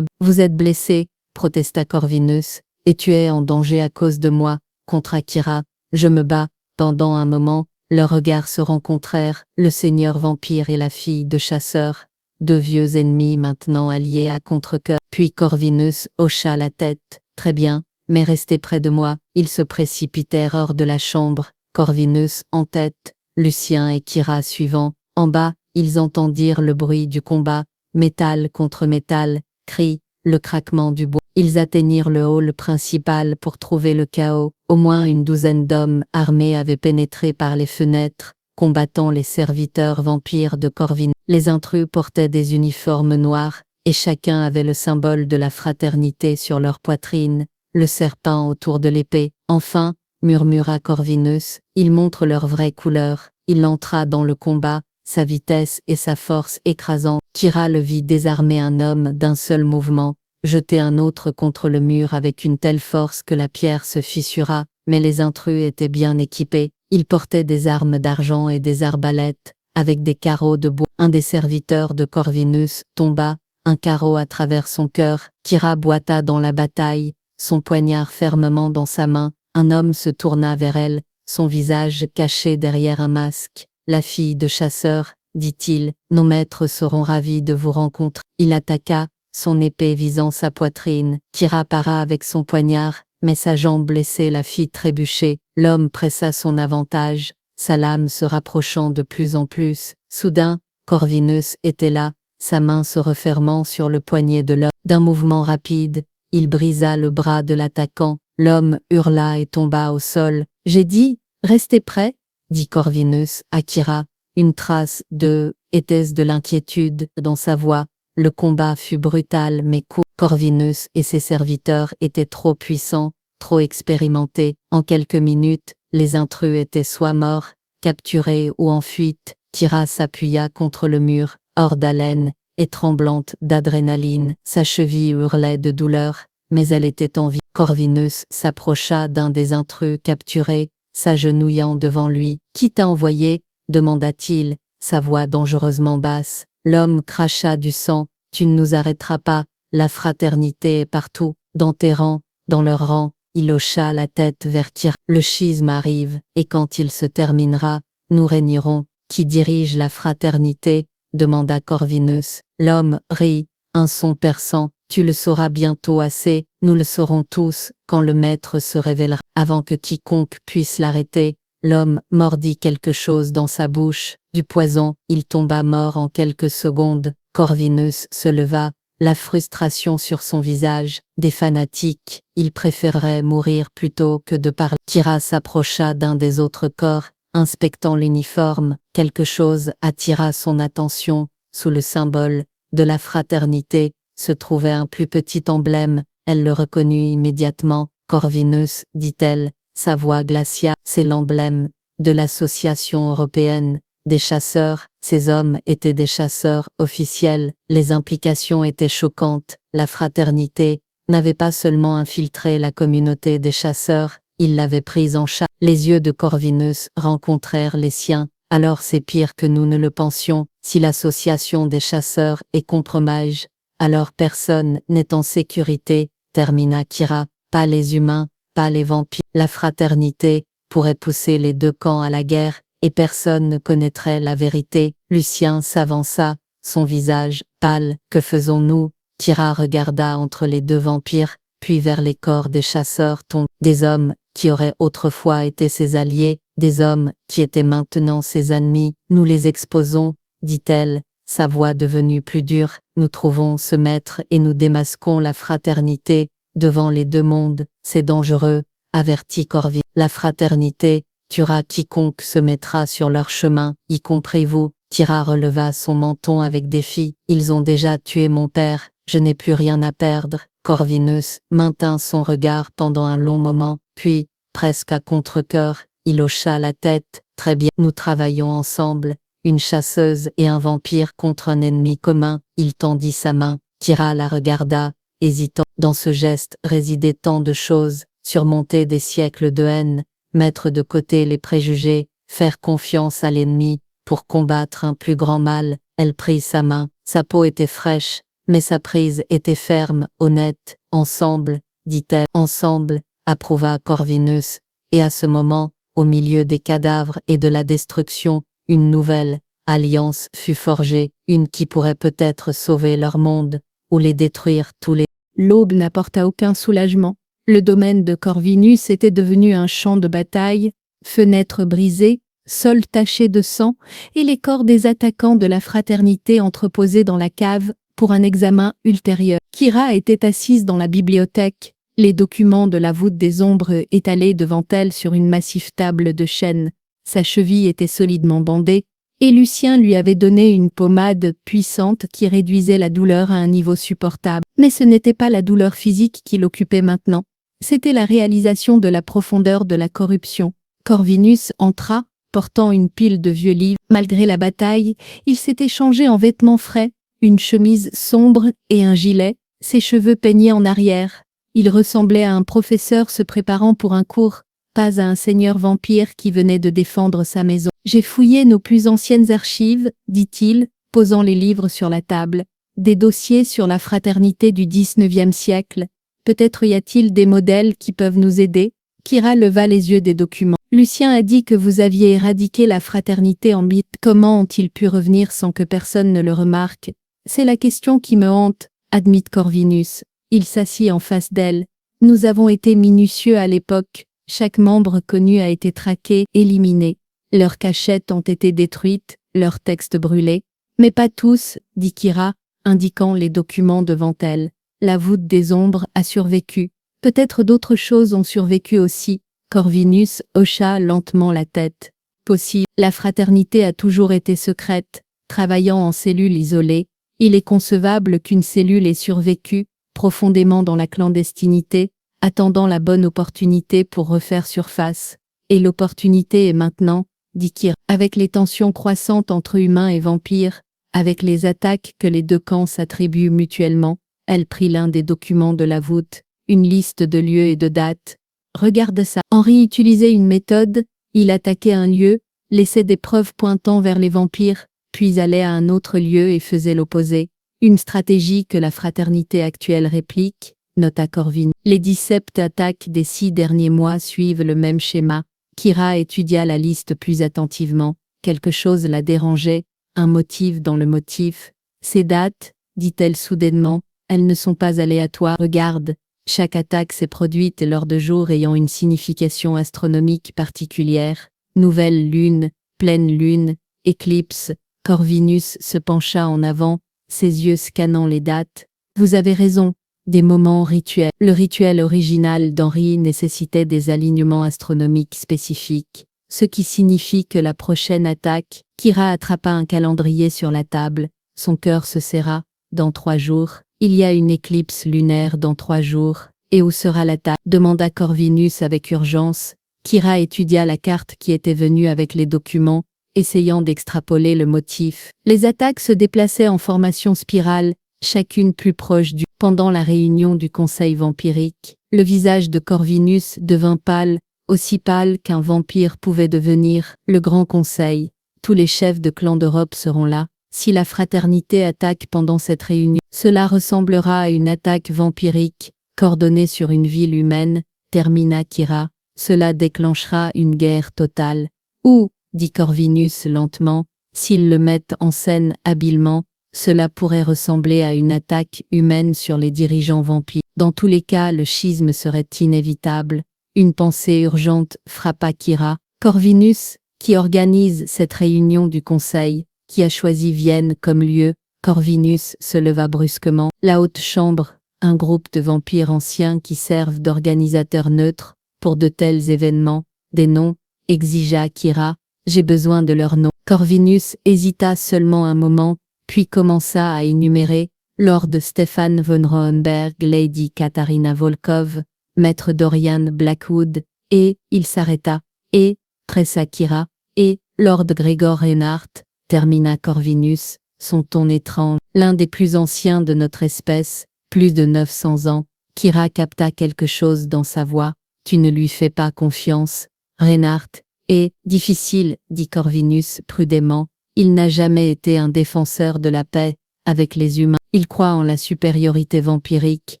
Vous êtes blessé, protesta Corvinus, et tu es en danger à cause de moi, contra Kira. Je me bats. Pendant un moment, leurs regards se rencontrèrent, le seigneur vampire et la fille de chasseur, deux vieux ennemis maintenant alliés à contre-cœur. Puis Corvinus hocha la tête. Très bien, mais restez près de moi. Ils se précipitèrent hors de la chambre, Corvinus en tête, Lucien et Kira suivant. En bas, ils entendirent le bruit du combat, métal contre métal, cris, le craquement du bois. Ils atteignirent le hall principal pour trouver le chaos. Au moins une douzaine d'hommes armés avaient pénétré par les fenêtres, combattant les serviteurs vampires de Corvinus. Les intrus portaient des uniformes noirs, et chacun avait le symbole de la fraternité sur leur poitrine, le serpent autour de l'épée. Enfin, murmura Corvinus, ils montrent leur vraie couleur. Il entra dans le combat, sa vitesse et sa force écrasante. Kira le vit désarmer un homme d'un seul mouvement, jeter un autre contre le mur avec une telle force que la pierre se fissura, mais les intrus étaient bien équipés. Ils portaient des armes d'argent et des arbalètes, avec des carreaux de bois. Un des serviteurs de Corvinus tomba, un carreau à travers son cœur. Kira boita dans la bataille, son poignard fermement dans sa main. Un homme se tourna vers elle, son visage caché derrière un masque. La fille de chasseur, dit-il, nos maîtres seront ravis de vous rencontrer. Il attaqua, son épée visant sa poitrine. Kira para avec son poignard, mais sa jambe blessée la fit trébucher. L'homme pressa son avantage, sa lame se rapprochant de plus en plus. Soudain, Corvinus était là, sa main se refermant sur le poignet de l'homme. D'un mouvement rapide, il brisa le bras de l'attaquant. L'homme hurla et tomba au sol. « J'ai dit, restez prêts » dit Corvinus à Kira. Une trace de « était-ce de l'inquiétude » dans sa voix. Le combat fut brutal mais court. Corvinus et ses serviteurs étaient trop puissants, trop expérimentés. En quelques minutes, les intrus étaient soit morts, capturés ou en fuite. Kira s'appuya contre le mur, hors d'haleine, et tremblante d'adrénaline. Sa cheville hurlait de douleur, mais elle était en vie. Corvinus s'approcha d'un des intrus capturés, s'agenouillant devant lui. « Qui t'a envoyé ?» demanda-t-il, sa voix dangereusement basse. L'homme cracha du sang. « Tu ne nous arrêteras pas, la fraternité est partout, dans tes rangs, dans leurs rangs. » Il hocha la tête vers Kira. « Le schisme arrive, et quand il se terminera, nous régnerons. » « Qui dirige la fraternité ?» demanda Corvinus. L'homme rit, un son perçant. « Tu le sauras bientôt assez, nous le saurons tous, quand le maître se révélera. » Avant que quiconque puisse l'arrêter, l'homme mordit quelque chose dans sa bouche, du poison. Il tomba mort en quelques secondes. Corvinus se leva, la frustration sur son visage. Des fanatiques, il préférerait mourir plutôt que de parler. Kira s'approcha d'un des autres corps, inspectant l'uniforme. Quelque chose attira son attention. Sous le symbole de la fraternité se trouvait un plus petit emblème. Elle le reconnut immédiatement. « Corvinus, dit-elle, sa voix glacia. C'est l'emblème de l'Association européenne des chasseurs. » Ces hommes étaient des chasseurs officiels. Les implications étaient choquantes. La fraternité n'avait pas seulement infiltré la communauté des chasseurs, il l'avait prise en charge. Les yeux de Corvinus rencontrèrent les siens. « Alors c'est pire que nous ne le pensions. Si l'association des chasseurs est compromise, alors personne n'est en sécurité, » termina Kira. « Pas les humains, pas les vampires. La fraternité pourrait pousser les deux camps à la guerre, et personne ne connaîtrait la vérité. » Lucien s'avança, son visage pâle. « Que faisons-nous ?» Kira regarda entre les deux vampires, puis vers les corps des chasseurs tombés. Des hommes qui auraient autrefois été ses alliés, des hommes qui étaient maintenant ses ennemis. « Nous les exposons, » dit-elle, sa voix devenue plus dure. « Nous trouvons ce maître et nous démasquons la fraternité devant les deux mondes. C'est dangereux, avertit Corvinus. La fraternité tuera quiconque se mettra sur leur chemin, y compris vous. Kyra releva son menton avec défi. Ils ont déjà tué mon père, je n'ai plus rien à perdre. Corvinus maintint son regard pendant un long moment, puis, presque à contre-cœur, il hocha la tête. Très bien, nous travaillons ensemble, une chasseuse et un vampire contre un ennemi commun. Il tendit sa main, Kyra la regarda, hésitant. Dans ce geste résidaient tant de choses, surmonter des siècles de haine, mettre de côté les préjugés, faire confiance à l'ennemi, pour combattre un plus grand mal. Elle prit sa main, sa peau était fraîche, mais sa prise était ferme, honnête. Ensemble, dit-elle. Ensemble, approuva Corvinus, et à ce moment, au milieu des cadavres et de la destruction, une nouvelle alliance fut forgée, une qui pourrait peut-être sauver leur monde, ou les détruire tous les. L'aube n'apporta aucun soulagement. Le domaine de Corvinus était devenu un champ de bataille, fenêtres brisées, sol taché de sang, et les corps des attaquants de la fraternité entreposés dans la cave pour un examen ultérieur. Kyra était assise dans la bibliothèque, les documents de la voûte des ombres étalés devant elle sur une massive table de chêne. Sa cheville était solidement bandée, et Lucien lui avait donné une pommade puissante qui réduisait la douleur à un niveau supportable. Mais ce n'était pas la douleur physique qui l'occupait maintenant, c'était la réalisation de la profondeur de la corruption. Corvinus entra, portant une pile de vieux livres. Malgré la bataille, il s'était changé en vêtements frais, une chemise sombre et un gilet, ses cheveux peignés en arrière. Il ressemblait à un professeur se préparant pour un cours, pas à un seigneur vampire qui venait de défendre sa maison. « J'ai fouillé nos plus anciennes archives, dit-il, posant les livres sur la table, des dossiers sur la fraternité du XIXe siècle. Peut-être y a-t-il des modèles qui peuvent nous aider ?» Kyra leva les yeux des documents. « Lucien a dit que vous aviez éradiqué la fraternité en mythe. Comment ont-ils pu revenir sans que personne ne le remarque? C'est la question qui me hante, » admit Corvinus. Il s'assit en face d'elle. « Nous avons été minutieux à l'époque. Chaque membre connu a été traqué, éliminé. Leurs cachettes ont été détruites, leurs textes brûlés. Mais pas tous, dit Kyra, indiquant les documents devant elle. La voûte des ombres a survécu. Peut-être d'autres choses ont survécu aussi. Corvinus hocha lentement la tête. Possible. La fraternité a toujours été secrète, travaillant en cellules isolées. Il est concevable qu'une cellule ait survécu, profondément dans la clandestinité, attendant la bonne opportunité pour refaire surface. Et l'opportunité est maintenant, dit Kyra. Avec les tensions croissantes entre humains et vampires, avec les attaques que les deux camps s'attribuent mutuellement, elle prit l'un des documents de la voûte, une liste de lieux et de dates. Regarde ça. Henri utilisait une méthode, il attaquait un lieu, laissait des preuves pointant vers les vampires, puis allait à un autre lieu et faisait l'opposé. Une stratégie que la fraternité actuelle réplique, nota Corvin. Les 17 attaques des 6 derniers mois suivent le même schéma. Kyra étudia la liste plus attentivement. Quelque chose la dérangeait, un motif dans le motif. Ces dates, dit-elle soudainement, elles ne sont pas aléatoires. Regarde, chaque attaque s'est produite lors de jours ayant une signification astronomique particulière. Nouvelle lune, pleine lune, éclipse. Corvinus se pencha en avant, ses yeux scannant les dates. Vous avez raison, des moments rituels. Le rituel original d'Henri nécessitait des alignements astronomiques spécifiques, ce qui signifie que la prochaine attaque. Kyra attrapa un calendrier sur la table, son cœur se serra. Dans 3 jours, il y a une éclipse lunaire dans 3 jours. Et où sera l'attaque? Demanda Corvinus avec urgence. Kyra étudia la carte qui était venue avec les documents, essayant d'extrapoler le motif. Les attaques se déplaçaient en formation spirale, chacune plus proche du. Pendant la réunion du conseil vampirique, le visage de Corvinus devint pâle, aussi pâle qu'un vampire pouvait devenir. Le grand conseil, tous les chefs de clans d'Europe seront là. Si la fraternité attaque pendant cette réunion, cela ressemblera à une attaque vampirique, coordonnée sur une ville humaine, termina Kyra. Cela déclenchera une guerre totale. Ou, dit Corvinus lentement, s'ils le mettent en scène habilement, cela pourrait ressembler à une attaque humaine sur les dirigeants vampires. Dans tous les cas, le schisme serait inévitable. Une pensée urgente frappa Kyra. Corvinus, qui organise cette réunion du conseil, qui a choisi Vienne comme lieu. Corvinus se leva brusquement. La haute chambre, un groupe de vampires anciens qui servent d'organisateurs neutres, pour de tels événements, des noms, exigea Kira, j'ai besoin de leurs noms. Corvinus hésita seulement un moment, puis commença à énumérer, Lord Stefan von Rohenberg, Lady Katharina Volkov, Maître Dorian Blackwood, et, il s'arrêta, et, pressa Kira, et, Lord Gregor Reinhardt, termina Corvinus, son ton étrange, l'un des plus anciens de notre espèce, plus de 900 ans. Kira capta quelque chose dans sa voix, tu ne lui fais pas confiance, Reinhardt, est difficile, dit Corvinus prudemment, il n'a jamais été un défenseur de la paix avec les humains. Il croit en la supériorité vampirique,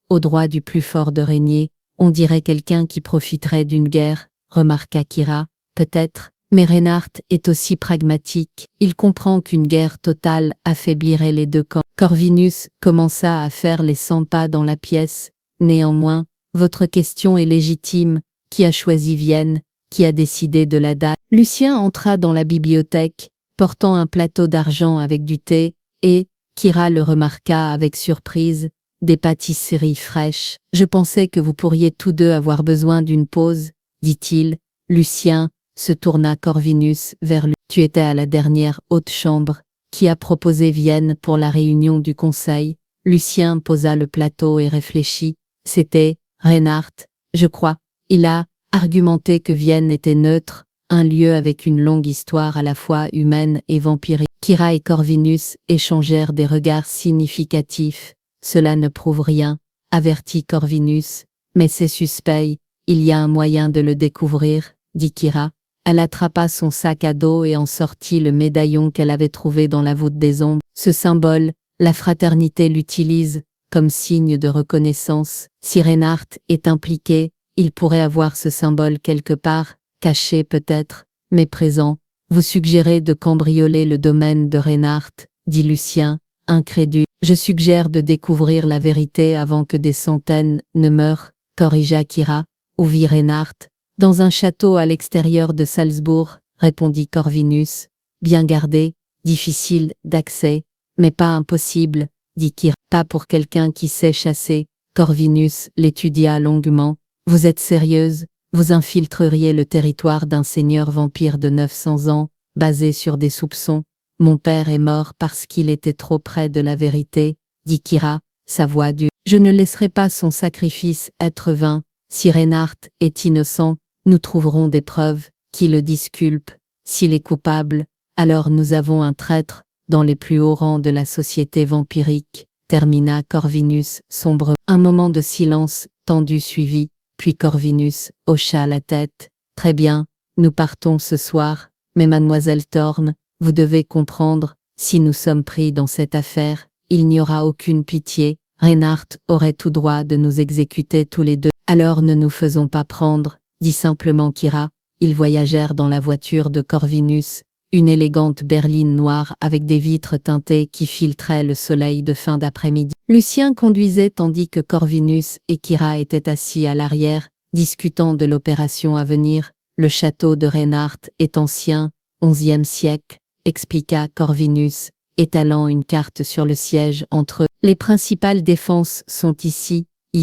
au droit du plus fort de régner, on dirait quelqu'un qui profiterait d'une guerre, remarqua Kira, peut-être, mais Reinhardt est aussi pragmatique, il comprend qu'une guerre totale affaiblirait les deux camps. Corvinus commença à faire les 100 pas dans la pièce, néanmoins, votre question est légitime, qui a choisi Vienne, qui a décidé de la date. Lucien entra dans la bibliothèque, portant un plateau d'argent avec du thé, et, Kira le remarqua avec surprise, des pâtisseries fraîches. Je pensais que vous pourriez tous deux avoir besoin d'une pause, dit-il. Lucien se tourna Corvinus vers lui. Tu étais à la dernière haute chambre, qui a proposé Vienne pour la réunion du conseil. Lucien posa le plateau et réfléchit. C'était Reinhardt, je crois. Il a argumenté que Vienne était neutre, un lieu avec une longue histoire à la fois humaine et vampirique. Kira et Corvinus échangèrent des regards significatifs. Cela ne prouve rien, avertit Corvinus, mais c'est suspect, il y a un moyen de le découvrir, dit Kira. Elle attrapa son sac à dos et en sortit le médaillon qu'elle avait trouvé dans la voûte des ombres. Ce symbole, la fraternité l'utilise comme signe de reconnaissance. Si Reinhardt est impliqué, il pourrait avoir ce symbole quelque part, caché peut-être, mais présent. Vous suggérez de cambrioler le domaine de Reinhardt, dit Lucien, incrédule. Je suggère de découvrir la vérité avant que des centaines ne meurent, corrigea Kira, ou vit Reinhardt. Dans un château à l'extérieur de Salzbourg, répondit Corvinus. Bien gardé, difficile d'accès, mais pas impossible, dit Kira. Pas pour quelqu'un qui sait chasser. Corvinus l'étudia longuement. Vous êtes sérieuse? Vous infiltreriez le territoire d'un seigneur vampire de 900 ans, basé sur des soupçons. Mon père est mort parce qu'il était trop près de la vérité, dit Kira, sa voix dure. Je ne laisserai pas son sacrifice être vain. Si Reinhardt est innocent, nous trouverons des preuves qui le disculpent. S'il est coupable, alors nous avons un traître dans les plus hauts rangs de la société vampirique, termina Corvinus sombre. Un moment de silence tendu suivit, puis Corvinus hocha la tête. Très bien, nous partons ce soir, mais mademoiselle Thorne, vous devez comprendre, si nous sommes pris dans cette affaire, il n'y aura aucune pitié, Reinhardt aurait tout droit de nous exécuter tous les deux. Alors ne nous faisons pas prendre, dit simplement Kira. Ils voyagèrent dans la voiture de Corvinus, une élégante berline noire avec des vitres teintées qui filtraient le soleil de fin d'après-midi. Lucien conduisait tandis que Corvinus et Kira étaient assis à l'arrière, discutant de l'opération à venir. Le château de Reinhardt est ancien, 11e siècle, expliqua Corvinus, étalant une carte sur le siège entre eux. Les principales défenses sont ici et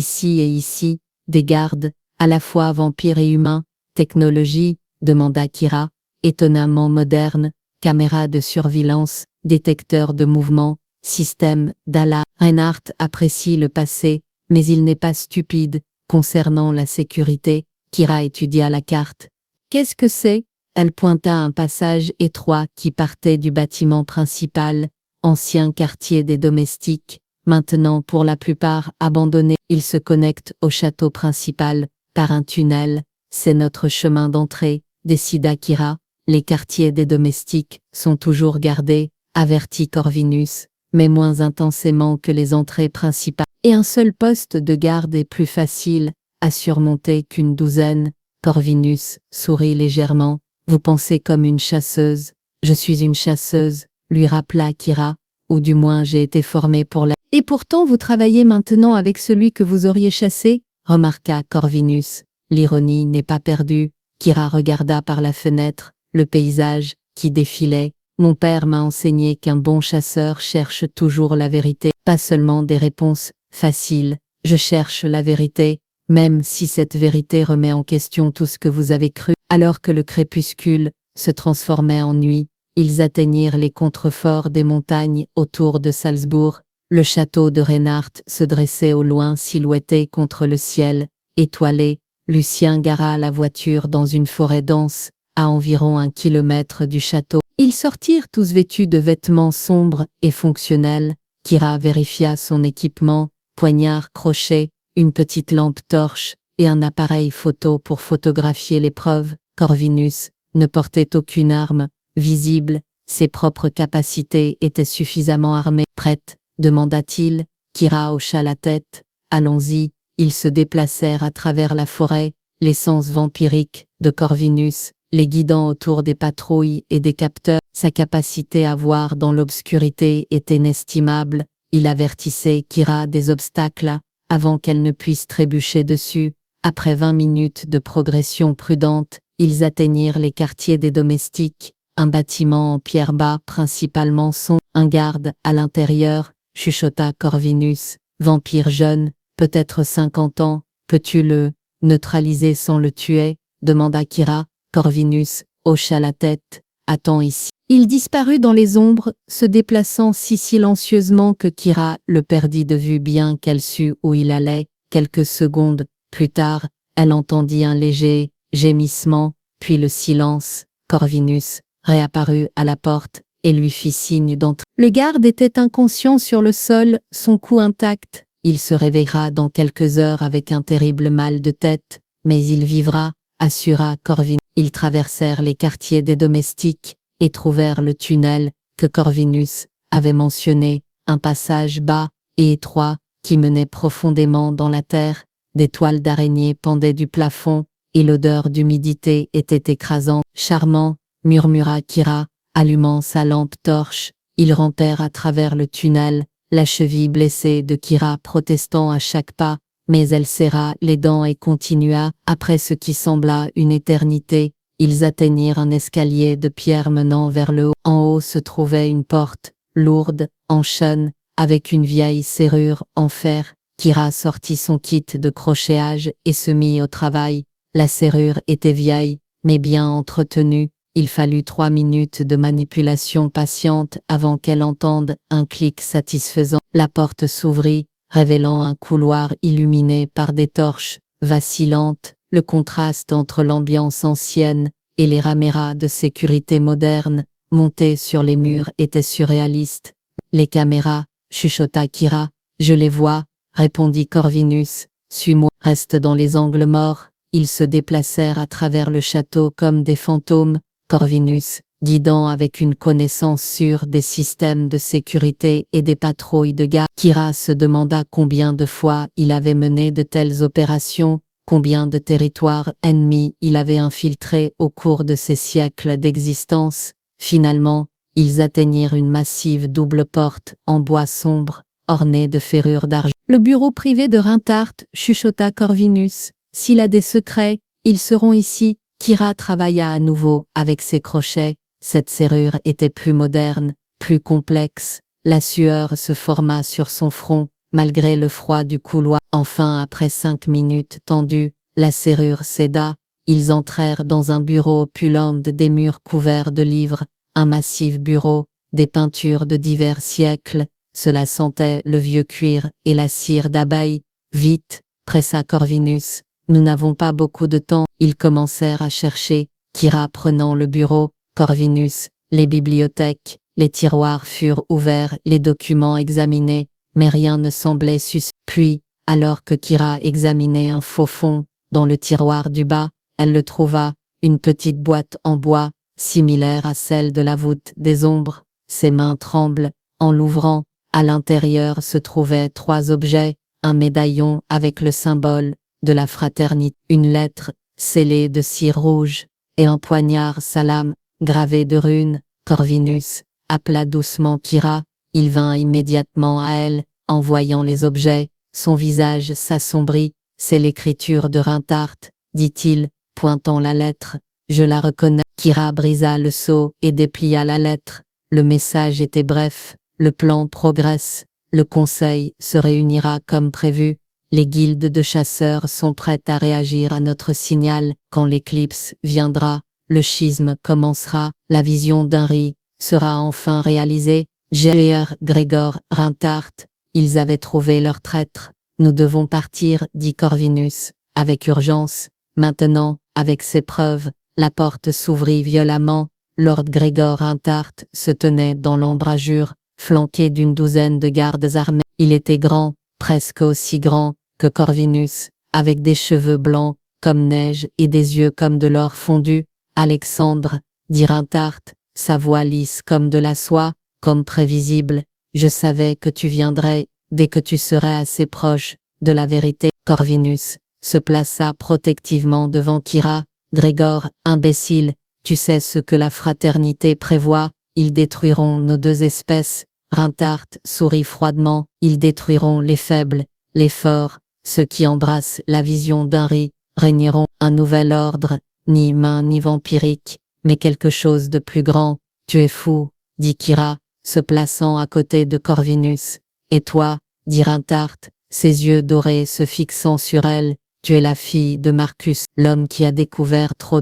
ici, des gardes, à la fois vampires et humains. Technologie, demanda Kira, étonnamment moderne, caméra de surveillance, détecteur de mouvement, système d'alarme. Reinhardt apprécie le passé, mais il n'est pas stupide, concernant la sécurité. Kira étudia la carte. Qu'est-ce que c'est? Elle pointa un passage étroit qui partait du bâtiment principal, ancien quartier des domestiques, maintenant pour la plupart abandonné. Il se connecte au château principal, par un tunnel. C'est notre chemin d'entrée, décida Kira. Les quartiers des domestiques sont toujours gardés, avertit Corvinus, mais moins intensément que les entrées principales. Et un seul poste de garde est plus facile à surmonter qu'une douzaine. Corvinus sourit légèrement. Vous pensez comme une chasseuse. Je suis une chasseuse, lui rappela Kira, ou du moins j'ai été formée pour la... Et pourtant vous travaillez maintenant avec celui que vous auriez chassé, remarqua Corvinus. L'ironie n'est pas perdue. Kira regarda par la fenêtre, le paysage, qui défilait. Mon père m'a enseigné qu'un bon chasseur cherche toujours la vérité, pas seulement des réponses faciles. Je cherche la vérité, même si cette vérité remet en question tout ce que vous avez cru. Alors que le crépuscule se transformait en nuit, ils atteignirent les contreforts des montagnes autour de Salzbourg. Le château de Reinhardt se dressait au loin silhouetté contre le ciel étoilé. Lucien gara la voiture dans une forêt dense, à environ 1 kilomètre du château. Ils sortirent tous vêtus de vêtements sombres et fonctionnels. Kira vérifia son équipement, poignard, crochet, une petite lampe torche et un appareil photo pour photographier l'épreuve. Corvinus ne portait aucune arme visible, ses propres capacités étaient suffisamment armées. Prête, demanda-t-il. Kira hocha la tête. Allons-y. Ils se déplacèrent à travers la forêt, l'essence vampirique de Corvinus, les guidant autour des patrouilles et des capteurs. Sa capacité à voir dans l'obscurité était inestimable. Il avertissait Kira des obstacles avant qu'elle ne puisse trébucher dessus. Après 20 minutes de progression prudente, ils atteignirent les quartiers des domestiques, un bâtiment en pierre bas principalement sombre. Un garde à l'intérieur, chuchota Corvinus. Vampire jeune, peut-être 50 ans, peux-tu le neutraliser sans le tuer? Demanda Kira. Corvinus hocha la tête. Attends ici. Il disparut dans les ombres, se déplaçant si silencieusement que Kira le perdit de vue bien qu'elle sût où il allait. Quelques secondes plus tard, elle entendit un léger gémissement, puis le silence. Corvinus réapparut à la porte et lui fit signe d'entrer. Le garde était inconscient sur le sol, son cou intact. Il se réveillera dans quelques heures avec un terrible mal de tête, mais il vivra, assura Corvinus. Ils traversèrent les quartiers des domestiques et trouvèrent le tunnel que Corvinus avait mentionné, un passage bas et étroit qui menait profondément dans la terre. Des toiles d'araignée pendaient du plafond et l'odeur d'humidité était écrasante. Charmant, murmura Kira, allumant sa lampe torche. Ils rampèrent à travers le tunnel, la cheville blessée de Kira protestant à chaque pas, mais elle serra les dents et continua. Après ce qui sembla une éternité, ils atteignirent un escalier de pierre menant vers le haut. En haut se trouvait une porte, lourde, en chêne, avec une vieille serrure en fer. Kira sortit son kit de crochéage et se mit au travail. La serrure était vieille, mais bien entretenue. Il fallut 3 minutes de manipulation patiente avant qu'elle entende un clic satisfaisant. La porte s'ouvrit, révélant un couloir illuminé par des torches vacillantes. Le contraste entre l'ambiance ancienne et les caméras de sécurité modernes montées sur les murs était surréaliste. Les caméras, chuchota Kira. Je les vois, répondit Corvinus. Suis-moi. Reste dans les angles morts. Ils se déplacèrent à travers le château comme des fantômes. Corvinus, guidant avec une connaissance sûre des systèmes de sécurité et des patrouilles de garde. Kira se demanda combien de fois il avait mené de telles opérations, combien de territoires ennemis il avait infiltrés au cours de ses siècles d'existence. Finalement, ils atteignirent une massive double porte en bois sombre, ornée de ferrures d'argent. Le bureau privé de Reinhardt, chuchota Corvinus. S'il a des secrets, ils seront ici. Kira travailla à nouveau avec ses crochets. Cette serrure était plus moderne, plus complexe. La sueur se forma sur son front, malgré le froid du couloir. Enfin, après 5 minutes tendues, la serrure céda. Ils entrèrent dans un bureau opulent, des murs couverts de livres, un massif bureau, des peintures de divers siècles. Cela sentait le vieux cuir et la cire d'abeille. Vite, pressa Corvinus. Nous n'avons pas beaucoup de temps. Ils commencèrent à chercher, Kira prenant le bureau, Corvinus, les bibliothèques, les tiroirs furent ouverts, les documents examinés, mais rien ne semblait suspect. Puis, alors que Kira examinait un faux fond, dans le tiroir du bas, elle le trouva, une petite boîte en bois, similaire à celle de la voûte des ombres. Ses mains tremblent, en l'ouvrant, à l'intérieur se trouvaient 3 objets, un médaillon avec le symbole de la fraternité, une lettre, scellée de cire rouge, et un poignard salam, gravé de runes. Corvinus appela doucement Kira. Il vint immédiatement à elle, en voyant les objets, son visage s'assombrit. C'est l'écriture de Reinhardt, dit-il, pointant la lettre. Je la reconnais. Kira brisa le sceau et déplia la lettre. Le message était bref, le plan progresse, le conseil se réunira comme prévu. Les guildes de chasseurs sont prêtes à réagir à notre signal. Quand l'éclipse viendra, le schisme commencera, la vision d'Henri sera enfin réalisée. J.R. Grégor Rintart, ils avaient trouvé leur traître. Nous devons partir, dit Corvinus, avec urgence. Maintenant, avec ces preuves, la porte s'ouvrit violemment. Lord Grégor Rintart se tenait dans l'embrasure, flanqué d'une douzaine de gardes armés. Il était grand, presque aussi grand que Corvinus, avec des cheveux blancs comme neige et des yeux comme de l'or fondu. Alexandre, dit Rintart, sa voix lisse comme de la soie, comme prévisible, je savais que tu viendrais, dès que tu serais assez proche de la vérité. Corvinus se plaça protectivement devant Kira. Grégor, imbécile, tu sais ce que la fraternité prévoit, ils détruiront nos deux espèces. Rintart sourit froidement, ils détruiront les faibles, les forts, ceux qui embrassent la vision d'Henri, régneront un nouvel ordre, ni humain ni vampirique, mais quelque chose de plus grand. Tu es fou, dit Kira, se plaçant à côté de Corvinus. Et toi, dit Rintart, ses yeux dorés se fixant sur elle, tu es la fille de Marcus, l'homme qui a découvert trop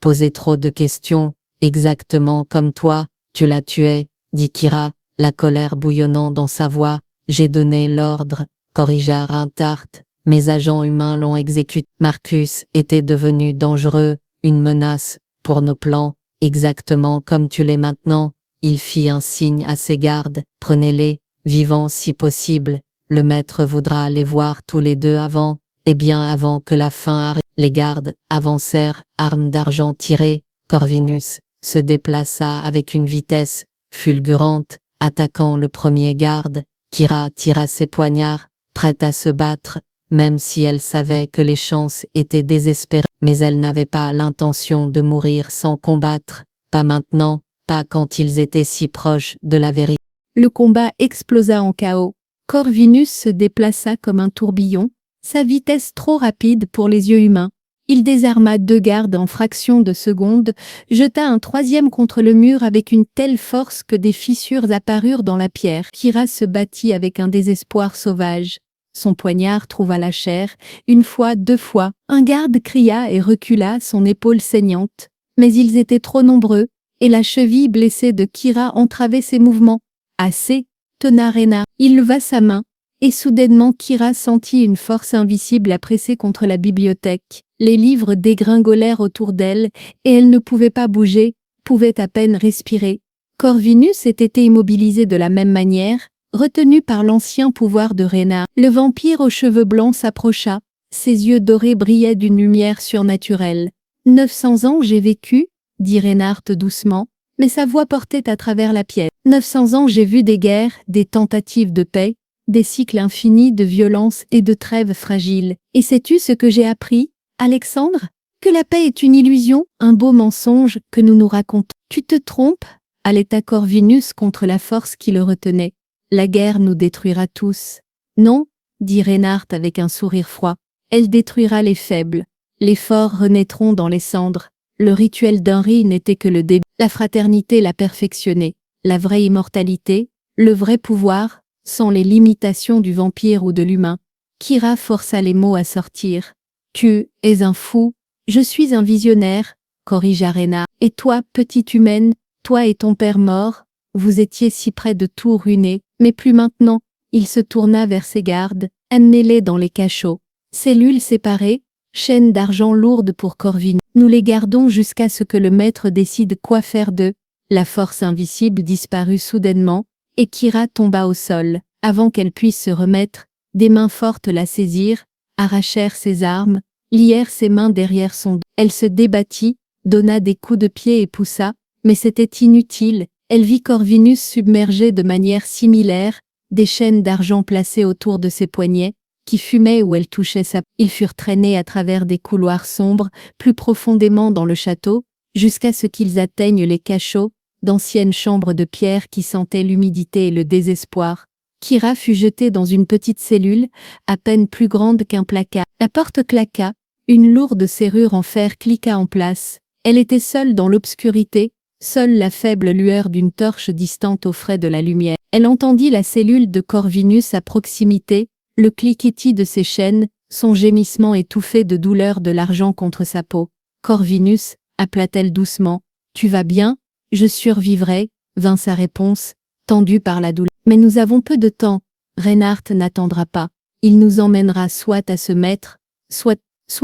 posé trop de questions, exactement comme toi, tu l'as tué, dit Kira, la colère bouillonnant dans sa voix. J'ai donné l'ordre, corrigea Rintart, mes agents humains l'ont exécuté. Marcus était devenu dangereux, une menace pour nos plans, exactement comme tu l'es maintenant. Il fit un signe à ses gardes, prenez-les, vivants si possible, le maître voudra les voir tous les deux avant, et bien avant que la fin arrive. Les gardes avancèrent, armes d'argent tirées. Corvinus se déplaça avec une vitesse fulgurante, attaquant le premier garde. Kira tira ses poignards, prête à se battre, même si elle savait que les chances étaient désespérées. Mais elle n'avait pas l'intention de mourir sans combattre, pas maintenant, pas quand ils étaient si proches de la vérité. Le combat explosa en chaos. Corvinus se déplaça comme un tourbillon, sa vitesse trop rapide pour les yeux humains. Il désarma 2 gardes en fraction de seconde, jeta un 3e contre le mur avec une telle force que des fissures apparurent dans la pierre. Kira se battit avec un désespoir sauvage. Son poignard trouva la chair, 1 fois, 2 fois. Un garde cria et recula, son épaule saignante. Mais ils étaient trop nombreux, et la cheville blessée de Kira entravait ses mouvements. Assez, tonna Rena. Il leva sa main, et soudainement Kira sentit une force invisible la presser contre la bibliothèque. Les livres dégringolèrent autour d'elle, et elle ne pouvait pas bouger, pouvait à peine respirer. Corvinus était immobilisé de la même manière, retenu par l'ancien pouvoir de Rena. Le vampire aux cheveux blancs s'approcha, ses yeux dorés brillaient d'une lumière surnaturelle. 900 ans j'ai vécu, dit Reinhardt doucement, mais sa voix portait à travers la pièce. 900 ans j'ai vu des guerres, des tentatives de paix, des cycles infinis de violence et de trêves fragiles. Et sais-tu ce que j'ai appris, Alexandre? Que la paix est une illusion, un beau mensonge que nous nous racontons. Tu te trompes, haleta Corvinus contre la force qui le retenait. La guerre nous détruira tous. Non, dit Reinhardt avec un sourire froid, elle détruira les faibles. Les forts renaîtront dans les cendres. Le rituel d'Henri n'était que le début. La fraternité l'a perfectionné. La vraie immortalité, le vrai pouvoir, sans les limitations du vampire ou de l'humain. Kira força les mots à sortir. Tu es un fou, je suis un visionnaire, corrigea Rena. Et toi, petite humaine, toi et ton père mort, vous étiez si près de tout ruiner, mais plus maintenant. Il se tourna vers ses gardes, amenez-les dans les cachots. Cellules séparées, chaînes d'argent lourdes pour Corvin. Nous les gardons jusqu'à ce que le maître décide quoi faire d'eux. La force invisible disparut soudainement, et Kira tomba au sol. Avant qu'elle puisse se remettre, des mains fortes la saisirent, arrachèrent ses armes, lièrent ses mains derrière son dos. Elle se débattit, donna des coups de pied et poussa, mais c'était inutile. Elle vit Corvinus submergé de manière similaire, des chaînes d'argent placées autour de ses poignets, qui fumaient où elle touchait sa peau. Ils furent traînés à travers des couloirs sombres, plus profondément dans le château, jusqu'à ce qu'ils atteignent les cachots, d'anciennes chambres de pierre qui sentaient l'humidité et le désespoir. Kira fut jetée dans une petite cellule, à peine plus grande qu'un placard. La porte claqua, une lourde serrure en fer cliqua en place. Elle était seule dans l'obscurité, seule la faible lueur d'une torche distante offrait de la lumière. Elle entendit la cellule de Corvinus à proximité, le cliquetis de ses chaînes, son gémissement étouffé de douleur de l'argent contre sa peau. Corvinus, appela-t-elle doucement. Tu vas bien? Je survivrai, vint sa réponse, tendue par la douleur. Mais nous avons peu de temps. Reinhardt n'attendra pas. Il nous emmènera soit à ce maître, soit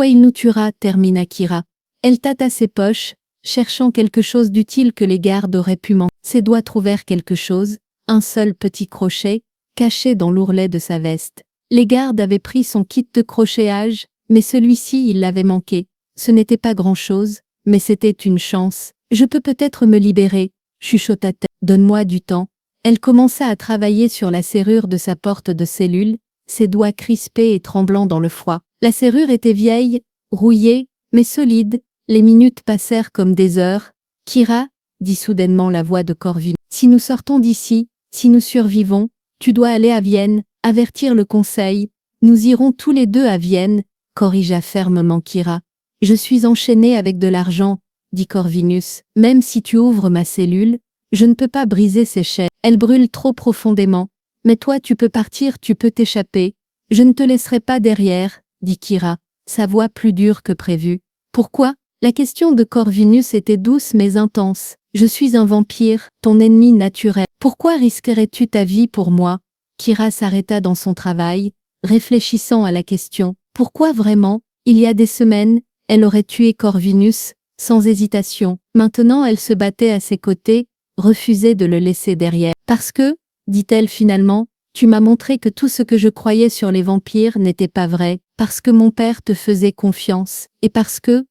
il nous tuera, termina Kira. Elle tâta ses poches, cherchant quelque chose d'utile que les gardes auraient pu manquer. Ses doigts trouvèrent quelque chose, un seul petit crochet, caché dans l'ourlet de sa veste. Les gardes avaient pris son kit de crochéage, mais celui-ci il l'avait manqué. Ce n'était pas grand-chose, mais c'était une chance. Je peux peut-être me libérer, chuchota-t-elle. Donne-moi du temps. Elle commença à travailler sur la serrure de sa porte de cellule, ses doigts crispés et tremblants dans le froid. La serrure était vieille, rouillée, mais solide. Les minutes passèrent comme des heures. Kira, dit soudainement la voix de Corvinus, si nous sortons d'ici, si nous survivons, tu dois aller à Vienne, avertir le conseil. Nous irons tous les deux à Vienne, corrigea fermement Kira. Je suis enchaînée avec de l'argent, dit Corvinus. Même si tu ouvres ma cellule, je ne peux pas briser ces chaînes. Elles brûlent trop profondément. Mais toi tu peux partir, tu peux t'échapper. Je ne te laisserai pas derrière, dit Kira, sa voix plus dure que prévu. Pourquoi? La question de Corvinus était douce mais intense. Je suis un vampire, ton ennemi naturel. Pourquoi risquerais-tu ta vie pour moi? Kira s'arrêta dans son travail, réfléchissant à la question. Pourquoi vraiment? Il y a des semaines, elle aurait tué Corvinus, sans hésitation. Maintenant elle se battait à ses côtés, refusait de le laisser derrière. Parce que, dit-elle finalement, tu m'as montré que tout ce que je croyais sur les vampires n'était pas vrai, parce que mon père te faisait confiance, et parce que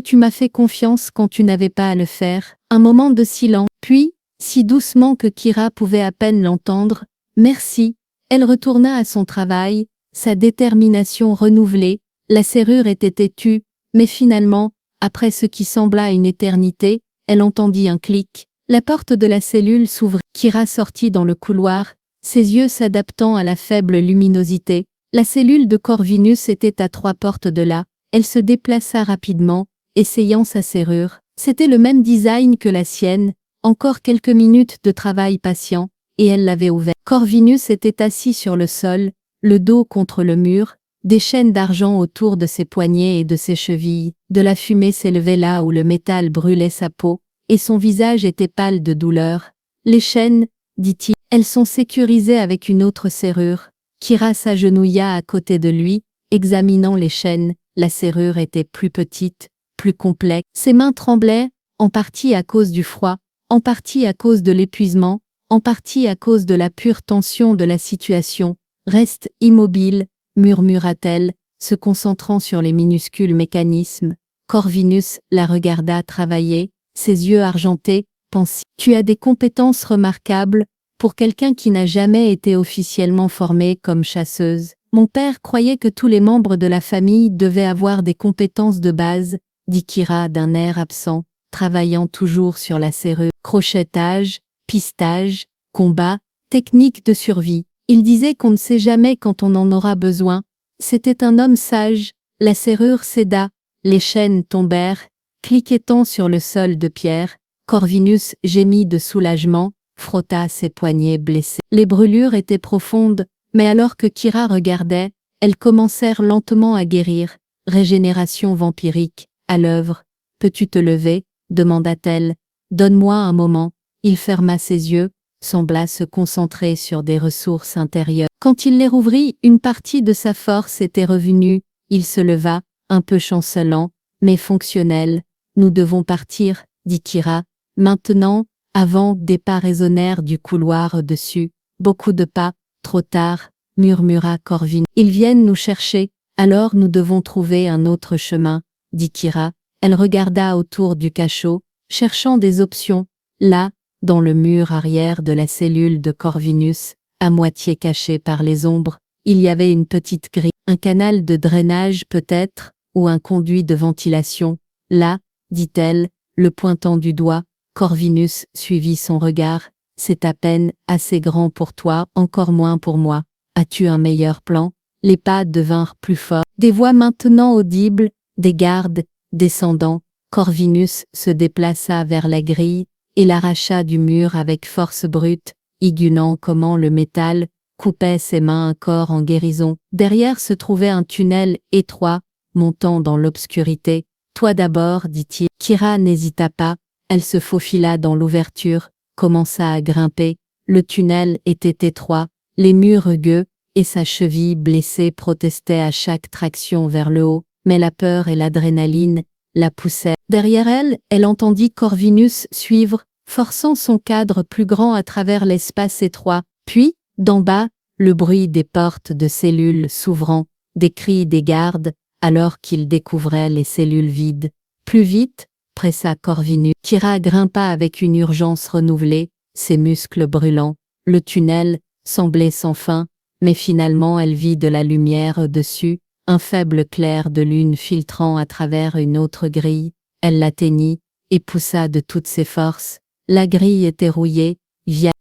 tu m'as fait confiance quand tu n'avais pas à le faire. Un moment de silence, puis, si doucement que Kira pouvait à peine l'entendre, merci. Elle retourna à son travail, sa détermination renouvelée, la serrure était têtue, mais finalement, après ce qui sembla une éternité, elle entendit un clic. La porte de la cellule s'ouvrit. Kira sortit dans le couloir, ses yeux s'adaptant à la faible luminosité. La cellule de Corvinus était à 3 portes de là. Elle se déplaça rapidement, essayant sa serrure. C'était le même design que la sienne, encore quelques minutes de travail patient, et elle l'avait ouvert. Corvinus était assis sur le sol, le dos contre le mur, des chaînes d'argent autour de ses poignets et de ses chevilles. De la fumée s'élevait là où le métal brûlait sa peau, et son visage était pâle de douleur. Les chaînes, dit-il, elles sont sécurisées avec une autre serrure. Kira s'agenouilla à côté de lui, examinant les chaînes. La serrure était plus petite, plus complexe. Ses mains tremblaient, en partie à cause du froid, en partie à cause de l'épuisement, en partie à cause de la pure tension de la situation. Reste immobile, murmura-t-elle, se concentrant sur les minuscules mécanismes. Corvinus la regarda travailler, ses yeux argentés, pensifs. Tu as des compétences remarquables, pour quelqu'un qui n'a jamais été officiellement formé comme chasseuse. Mon père croyait que tous les membres de la famille devaient avoir des compétences de base, dit Kira d'un air absent, travaillant toujours sur la serrure. Crochetage, pistage, combat, technique de survie. Il disait qu'on ne sait jamais quand on en aura besoin. C'était un homme sage. La serrure céda, les chaînes tombèrent, cliquetant sur le sol de pierre. Corvinus gémit de soulagement, frotta ses poignets blessés. Les brûlures étaient profondes, mais alors que Kira regardait, elles commencèrent lentement à guérir. Régénération vampirique, à l'œuvre. Peux-tu te lever? Demanda-t-elle. Donne-moi un moment. Il ferma ses yeux, sembla se concentrer sur des ressources intérieures. Quand il les rouvrit, une partie de sa force était revenue. Il se leva, un peu chancelant, mais fonctionnel. Nous devons partir, dit Kira. Maintenant, avant, des pas résonnèrent du couloir au-dessus. Beaucoup de pas. Trop tard, murmura Corvin. Ils viennent nous chercher, alors nous devons trouver un autre chemin, dit Kira. Elle regarda autour du cachot, cherchant des options. Là, dans le mur arrière de la cellule de Corvinus, à moitié caché par les ombres, il y avait une petite grille, un canal de drainage peut-être, ou un conduit de ventilation. Là, dit-elle, le pointant du doigt. Corvinus suivit son regard. C'est à peine assez grand pour toi, encore moins pour moi. As-tu un meilleur plan? Les pas devinrent plus forts. Des voix maintenant audibles, des gardes, descendant. Corvinus se déplaça vers la grille et l'arracha du mur avec force brute, igulant comment le métal, coupait ses mains un corps en guérison. Derrière se trouvait un tunnel étroit, montant dans l'obscurité. Toi d'abord, dit-il. Kira n'hésita pas, elle se faufila dans l'ouverture, commença à grimper. Le tunnel était étroit, les murs rugueux, et sa cheville blessée protestait à chaque traction vers le haut, mais la peur et l'adrénaline la poussaient. Derrière elle, elle entendit Corvinus suivre, forçant son cadre plus grand à travers l'espace étroit. Puis, d'en bas, le bruit des portes de cellules s'ouvrant, des cris des gardes, alors qu'il découvrait les cellules vides. Plus vite, pressa Corvinus. Kira grimpa avec une urgence renouvelée, ses muscles brûlants. Le tunnel semblait sans fin, mais finalement elle vit de la lumière au-dessus, un faible clair de lune filtrant à travers une autre grille. Elle l'atteignit et poussa de toutes ses forces. La grille était rouillée,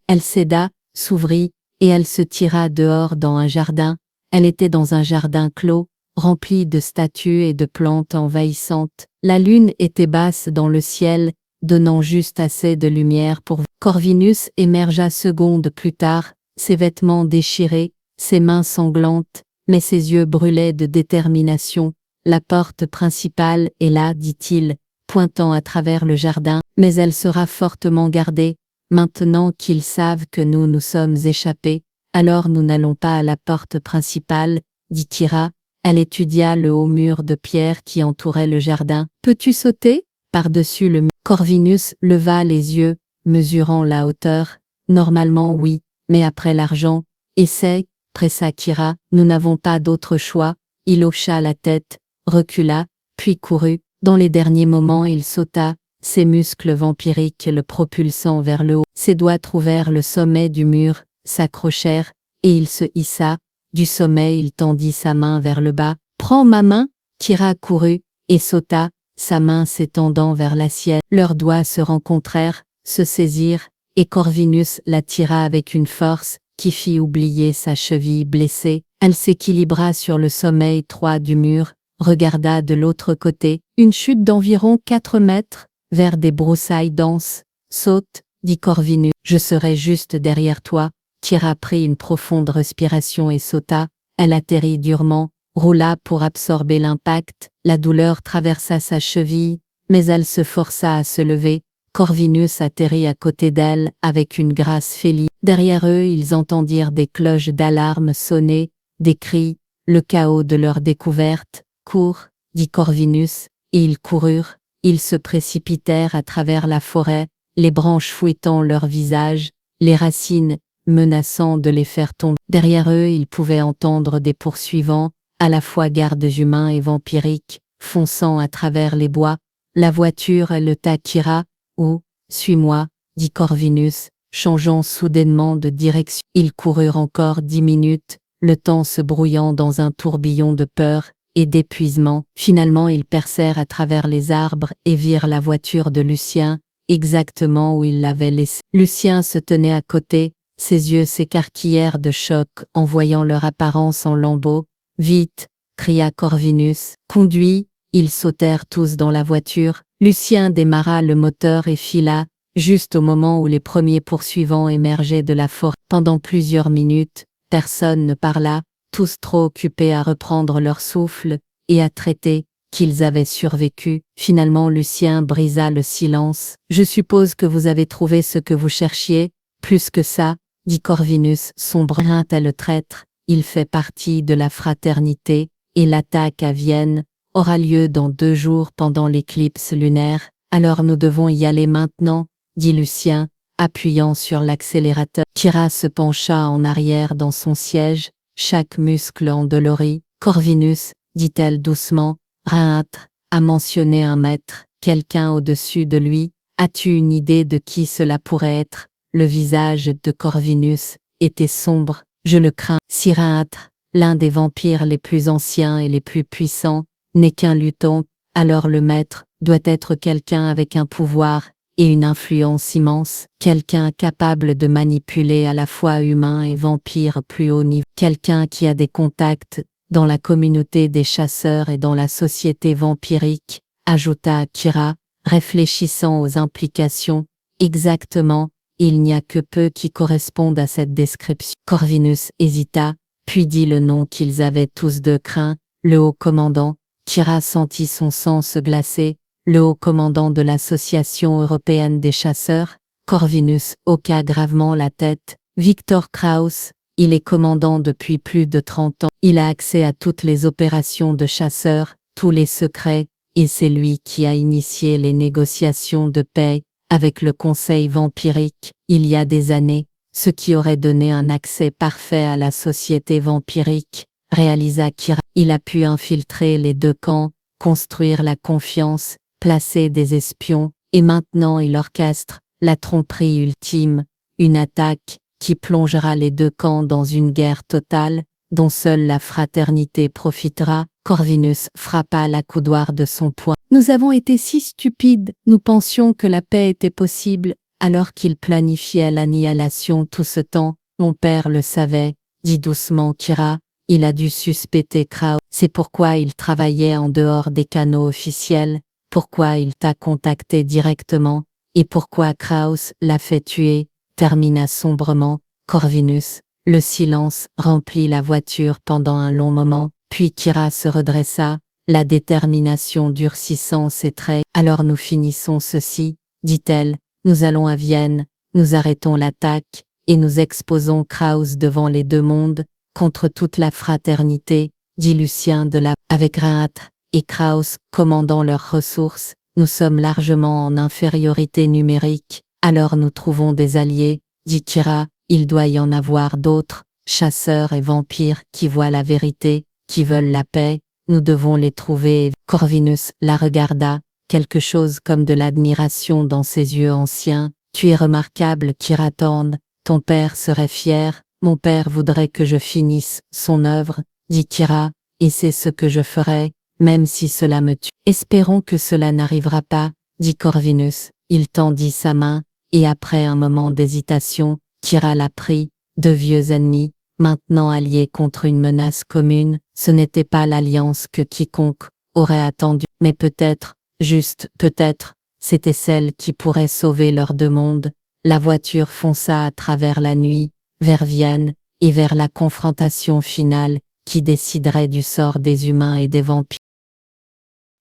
elle céda, s'ouvrit, et elle se tira dehors dans un jardin. Elle était dans un jardin clos, rempli de statues et de plantes envahissantes. La lune était basse dans le ciel, donnant juste assez de lumière pour Corvinus émergea secondes plus tard, ses vêtements déchirés, ses mains sanglantes, mais ses yeux brûlaient de détermination. La porte principale est là, dit-il, pointant à travers le jardin, mais elle sera fortement gardée. Maintenant qu'ils savent que nous nous sommes échappés, alors nous n'allons pas à la porte principale, dit Kira. Elle étudia le haut mur de pierre qui entourait le jardin. Peux-tu sauter par-dessus le mur? Corvinus leva les yeux, mesurant la hauteur. Normalement oui, mais après l'argent. Essaie, pressa Kira. Nous n'avons pas d'autre choix. Il hocha la tête, recula, puis courut. Dans les derniers moments il sauta, ses muscles vampiriques le propulsant vers le haut. Ses doigts trouvèrent le sommet du mur, s'accrochèrent, et il se hissa. Du sommet il tendit sa main vers le bas. Prends ma main. Kira courut, et sauta, sa main s'étendant vers la sienne. Leurs doigts se rencontrèrent, se saisirent, et Corvinus la tira avec une force qui fit oublier sa cheville blessée. Elle s'équilibra sur le sommet étroit du mur, regarda de l'autre côté, une chute d'environ 4 mètres, vers des broussailles denses. Saute, dit Corvinus, je serai juste derrière toi. Kira prit une profonde respiration et sauta. Elle atterrit durement, roula pour absorber l'impact. La douleur traversa sa cheville, mais elle se força à se lever. Corvinus atterrit à côté d'elle avec une grâce féline. Derrière eux, ils entendirent des cloches d'alarme sonner, des cris, le chaos de leur découverte. Cours, dit Corvinus, et ils coururent. Ils se précipitèrent à travers la forêt, les branches fouettant leurs visages, les racines menaçant de les faire tomber. Derrière eux, ils pouvaient entendre des poursuivants, à la fois gardes humains et vampiriques, fonçant à travers les bois. La voiture le Kira, ou, suis-moi, dit Corvinus, changeant soudainement de direction. Ils coururent encore 10 minutes, le temps se brouillant dans un tourbillon de peur et d'épuisement. Finalement ils percèrent à travers les arbres et virent la voiture de Lucien, exactement où ils l'avaient laissée. Lucien se tenait à côté, ses yeux s'écarquillèrent de choc en voyant leur apparence en lambeaux. Vite, cria Corvinus. Conduis, ils sautèrent tous dans la voiture. Lucien démarra le moteur et fila, juste au moment où les premiers poursuivants émergeaient de la forêt. Pendant plusieurs minutes, personne ne parla, tous trop occupés à reprendre leur souffle et à traiter qu'ils avaient survécu. Finalement Lucien brisa le silence. « Je suppose que vous avez trouvé ce que vous cherchiez, plus que ça, dit Corvinus, sombrant à le traître. Il fait partie de la fraternité, et l'attaque à Vienne aura lieu dans 2 jours pendant l'éclipse lunaire. Alors nous devons y aller maintenant, dit Lucien, appuyant sur l'accélérateur. Kira se pencha en arrière dans son siège, chaque muscle endolori. Corvinus, dit-elle doucement, Reinâtre a mentionné un maître, quelqu'un au-dessus de lui. As-tu une idée de qui cela pourrait être? Le visage de Corvinus était sombre. Je le crains. Si Reinâtre, l'un des vampires les plus anciens et les plus puissants, n'est qu'un luton, alors le maître doit être quelqu'un avec un pouvoir et une influence immense, quelqu'un capable de manipuler à la fois humains et vampires plus haut niveau, quelqu'un qui a des contacts dans la communauté des chasseurs et dans la société vampirique, ajouta Kira, réfléchissant aux implications. Exactement, il n'y a que peu qui correspondent à cette description. Corvinus hésita, puis dit le nom qu'ils avaient tous deux craint, le haut commandant. Kira sentit son sang se glacer, le haut commandant de l'Association européenne des chasseurs. Corvinus hoqua gravement la tête. Victor Kraus, il est commandant depuis plus de 30 ans. Il a accès à toutes les opérations de chasseurs, tous les secrets, et c'est lui qui a initié les négociations de paix avec le Conseil vampirique, il y a des années, ce qui aurait donné un accès parfait à la société vampirique, réalisa Kira. Il a pu infiltrer les deux camps, construire la confiance, placer des espions, et maintenant il orchestre la tromperie ultime, une attaque qui plongera les deux camps dans une guerre totale, dont seule la fraternité profitera. Corvinus frappa l'accoudoir de son poing. Nous avons été si stupides, nous pensions que la paix était possible, alors qu'il planifiait l'annihilation tout ce temps. Mon père le savait, dit doucement Kira, il a dû suspecter Kraus. C'est pourquoi il travaillait en dehors des canaux officiels, pourquoi il t'a contacté directement, et pourquoi Kraus l'a fait tuer, termina sombrement Corvinus. Le silence remplit la voiture pendant un long moment, puis Kira se redressa, la détermination durcissant ses traits. Alors nous finissons ceci, dit-elle, nous allons à Vienne, nous arrêtons l'attaque, et nous exposons Kraus devant les deux mondes, contre toute la fraternité, dit Lucien de la. Avec Reinhardt et Kraus commandant leurs ressources, nous sommes largement en infériorité numérique, alors nous trouvons des alliés, dit Kira, il doit y en avoir d'autres, chasseurs et vampires qui voient la vérité, qui veulent la paix, nous devons les trouver. Corvinus la regarda, quelque chose comme de l'admiration dans ses yeux anciens. Tu es remarquable, Kira Thorne, ton père serait fier, mon père voudrait que je finisse son œuvre, dit Kira, et c'est ce que je ferai, même si cela me tue. Espérons que cela n'arrivera pas, dit Corvinus, il tendit sa main, et après un moment d'hésitation, Kira la prit, deux vieux ennemis, maintenant alliés contre une menace commune, ce n'était pas l'alliance que quiconque aurait attendue, mais peut-être, juste peut-être, c'était celle qui pourrait sauver leurs deux mondes. La voiture fonça à travers la nuit, vers Vienne, et vers la confrontation finale, qui déciderait du sort des humains et des vampires.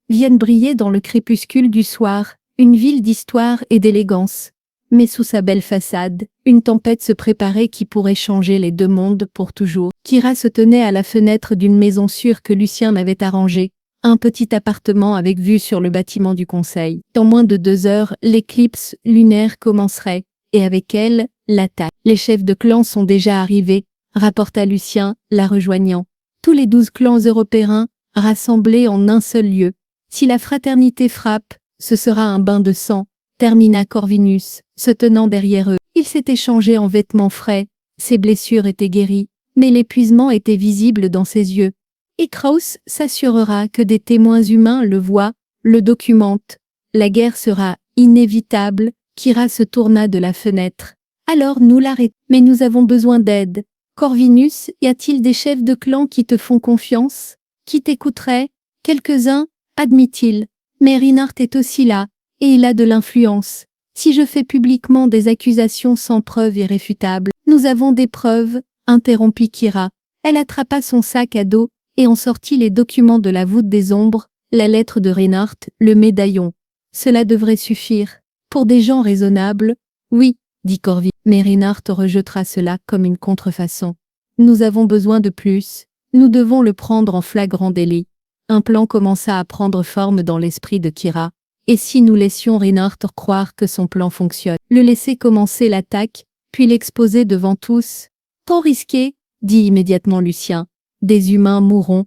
Vienne brillait dans le crépuscule du soir, une ville d'histoire et d'élégance. Mais sous sa belle façade, une tempête se préparait qui pourrait changer les deux mondes pour toujours. Kira se tenait à la fenêtre d'une maison sûre que Lucien avait arrangée, un petit appartement avec vue sur le bâtiment du conseil. Dans moins de 2 heures, l'éclipse lunaire commencerait, et avec elle, l'attaque. Les chefs de clan sont déjà arrivés, rapporta Lucien, la rejoignant. Tous les 12 clans européens, rassemblés en un seul lieu. Si la fraternité frappe, ce sera un bain de sang, termina Corvinus, se tenant derrière eux. Il s'était changé en vêtements frais, ses blessures étaient guéries, mais l'épuisement était visible dans ses yeux. Et Kraus s'assurera que des témoins humains le voient, le documentent. La guerre sera inévitable. Kira se tourna de la fenêtre. Alors nous l'arrêtons. Mais nous avons besoin d'aide. Corvinus, y a-t-il des chefs de clan qui te font confiance, qui t'écouteraient? Quelques-uns, admit-il. Mais Reinhardt est aussi là, et il a de l'influence. Si je fais publiquement des accusations sans preuve irréfutable, nous avons des preuves, interrompit Kira. Elle attrapa son sac à dos, et en sortit les documents de la voûte des ombres, la lettre de Reinhardt, le médaillon. Cela devrait suffire. Pour des gens raisonnables, oui, dit Corvinus. Mais Reinhardt rejettera cela comme une contrefaçon. Nous avons besoin de plus. Nous devons le prendre en flagrant délit. Un plan commença à prendre forme dans l'esprit de Kira. Et si nous laissions Reinhardt croire que son plan fonctionne, le laisser commencer l'attaque, puis l'exposer devant tous? Trop risqué, dit immédiatement Lucien. Des humains mourront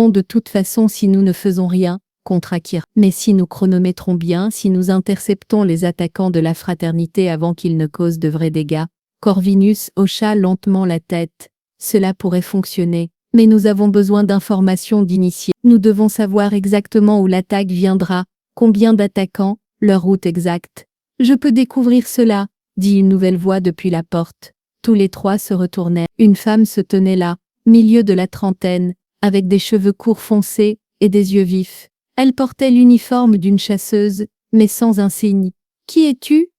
de toute façon si nous ne faisons rien, contre Kira. Mais si nous chronométrons bien, si nous interceptons les attaquants de la fraternité avant qu'ils ne causent de vrais dégâts, Corvinus hocha lentement la tête. Cela pourrait fonctionner, mais nous avons besoin d'informations d'initiés. Nous devons savoir exactement où l'attaque viendra, combien d'attaquants, leur route exacte. Je peux découvrir cela, dit une nouvelle voix depuis la porte. Tous les trois se retournèrent. Une femme se tenait là, milieu de la trentaine, avec des cheveux courts foncés et des yeux vifs. Elle portait l'uniforme d'une chasseuse, mais sans insigne. « Qui es-tu »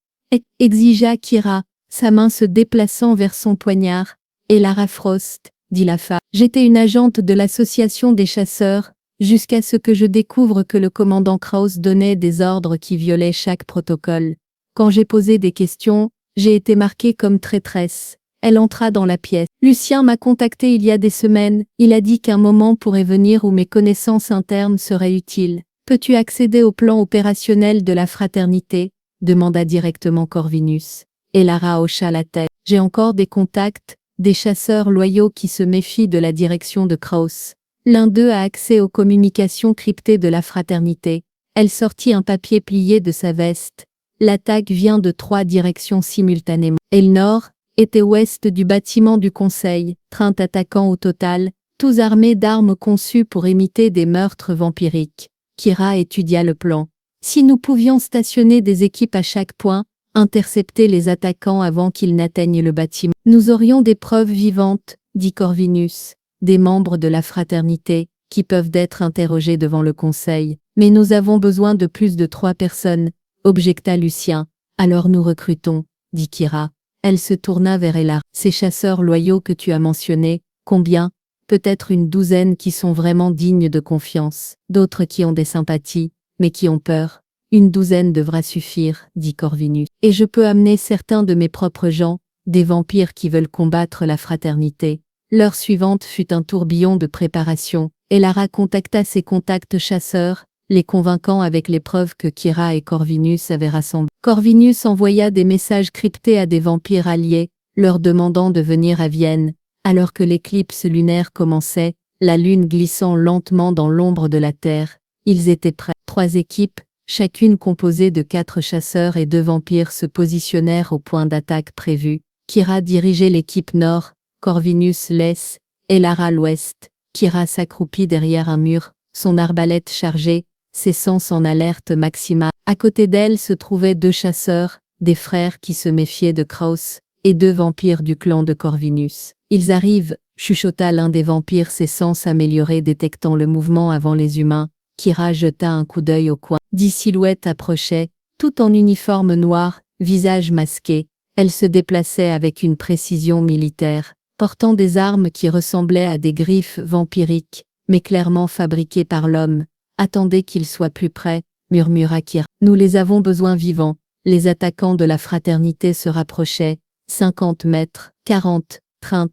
exigea Kira, sa main se déplaçant vers son poignard. Et Lara Frost, dit la femme. J'étais une agente de l'association des chasseurs, jusqu'à ce que je découvre que le commandant Krauss donnait des ordres qui violaient chaque protocole. Quand j'ai posé des questions, j'ai été marquée comme traîtresse. Elle entra dans la pièce. Lucien m'a contacté il y a des semaines, il a dit qu'un moment pourrait venir où mes connaissances internes seraient utiles. Peux-tu accéder au plan opérationnel de la fraternité ? Demanda directement Corvinus. Et Lara hocha la tête. J'ai encore des contacts, des chasseurs loyaux qui se méfient de la direction de Krauss. L'un d'eux a accès aux communications cryptées de la fraternité. Elle sortit un papier plié de sa veste. L'attaque vient de 3 directions simultanément. Et le nord, est ouest du bâtiment du Conseil, 30 attaquants au total, tous armés d'armes conçues pour imiter des meurtres vampiriques. Kira étudia le plan. Si nous pouvions stationner des équipes à chaque point, intercepter les attaquants avant qu'ils n'atteignent le bâtiment, nous aurions des preuves vivantes, dit Corvinus, des membres de la fraternité, qui peuvent être interrogés devant le Conseil. Mais nous avons besoin de plus de 3 personnes, objecta Lucien. Alors nous recrutons, dit Kira. Elle se tourna vers Elara. Ces chasseurs loyaux que tu as mentionnés, combien ? Peut-être une douzaine qui sont vraiment dignes de confiance, d'autres qui ont des sympathies, mais qui ont peur. Une douzaine devra suffire, dit Corvinus. Et je peux amener certains de mes propres gens, des vampires qui veulent combattre la fraternité. L'heure suivante fut un tourbillon de préparation. Elara contacta ses contacts chasseurs, les convainquant avec les preuves que Kira et Corvinus avaient rassemblées. Corvinus envoya des messages cryptés à des vampires alliés, leur demandant de venir à Vienne, alors que l'éclipse lunaire commençait, la lune glissant lentement dans l'ombre de la Terre. Ils étaient prêts. 3 équipes, chacune composée de 4 chasseurs et 2 vampires se positionnèrent au point d'attaque prévu. Kira dirigeait l'équipe nord, Corvinus l'est, et Lara l'ouest. Kira s'accroupit derrière un mur, son arbalète chargée, ses sens en alerte maximale. À côté d'elle se trouvaient 2 chasseurs, des frères qui se méfiaient de Krauss, et 2 vampires du clan de Corvinus. Ils arrivent, chuchota l'un des vampires, ses sens améliorés détectant le mouvement avant les humains. Kira jeta un coup d'œil au coin. 10 silhouettes approchaient, toutes en uniforme noir, visage masqué. Elles se déplaçaient avec une précision militaire, portant des armes qui ressemblaient à des griffes vampiriques, mais clairement fabriquées par l'homme. Attendez qu'ils soient plus près, murmura Kira. Nous les avons besoin vivants. Les attaquants de la fraternité se rapprochaient. 50 mètres, 40, 30.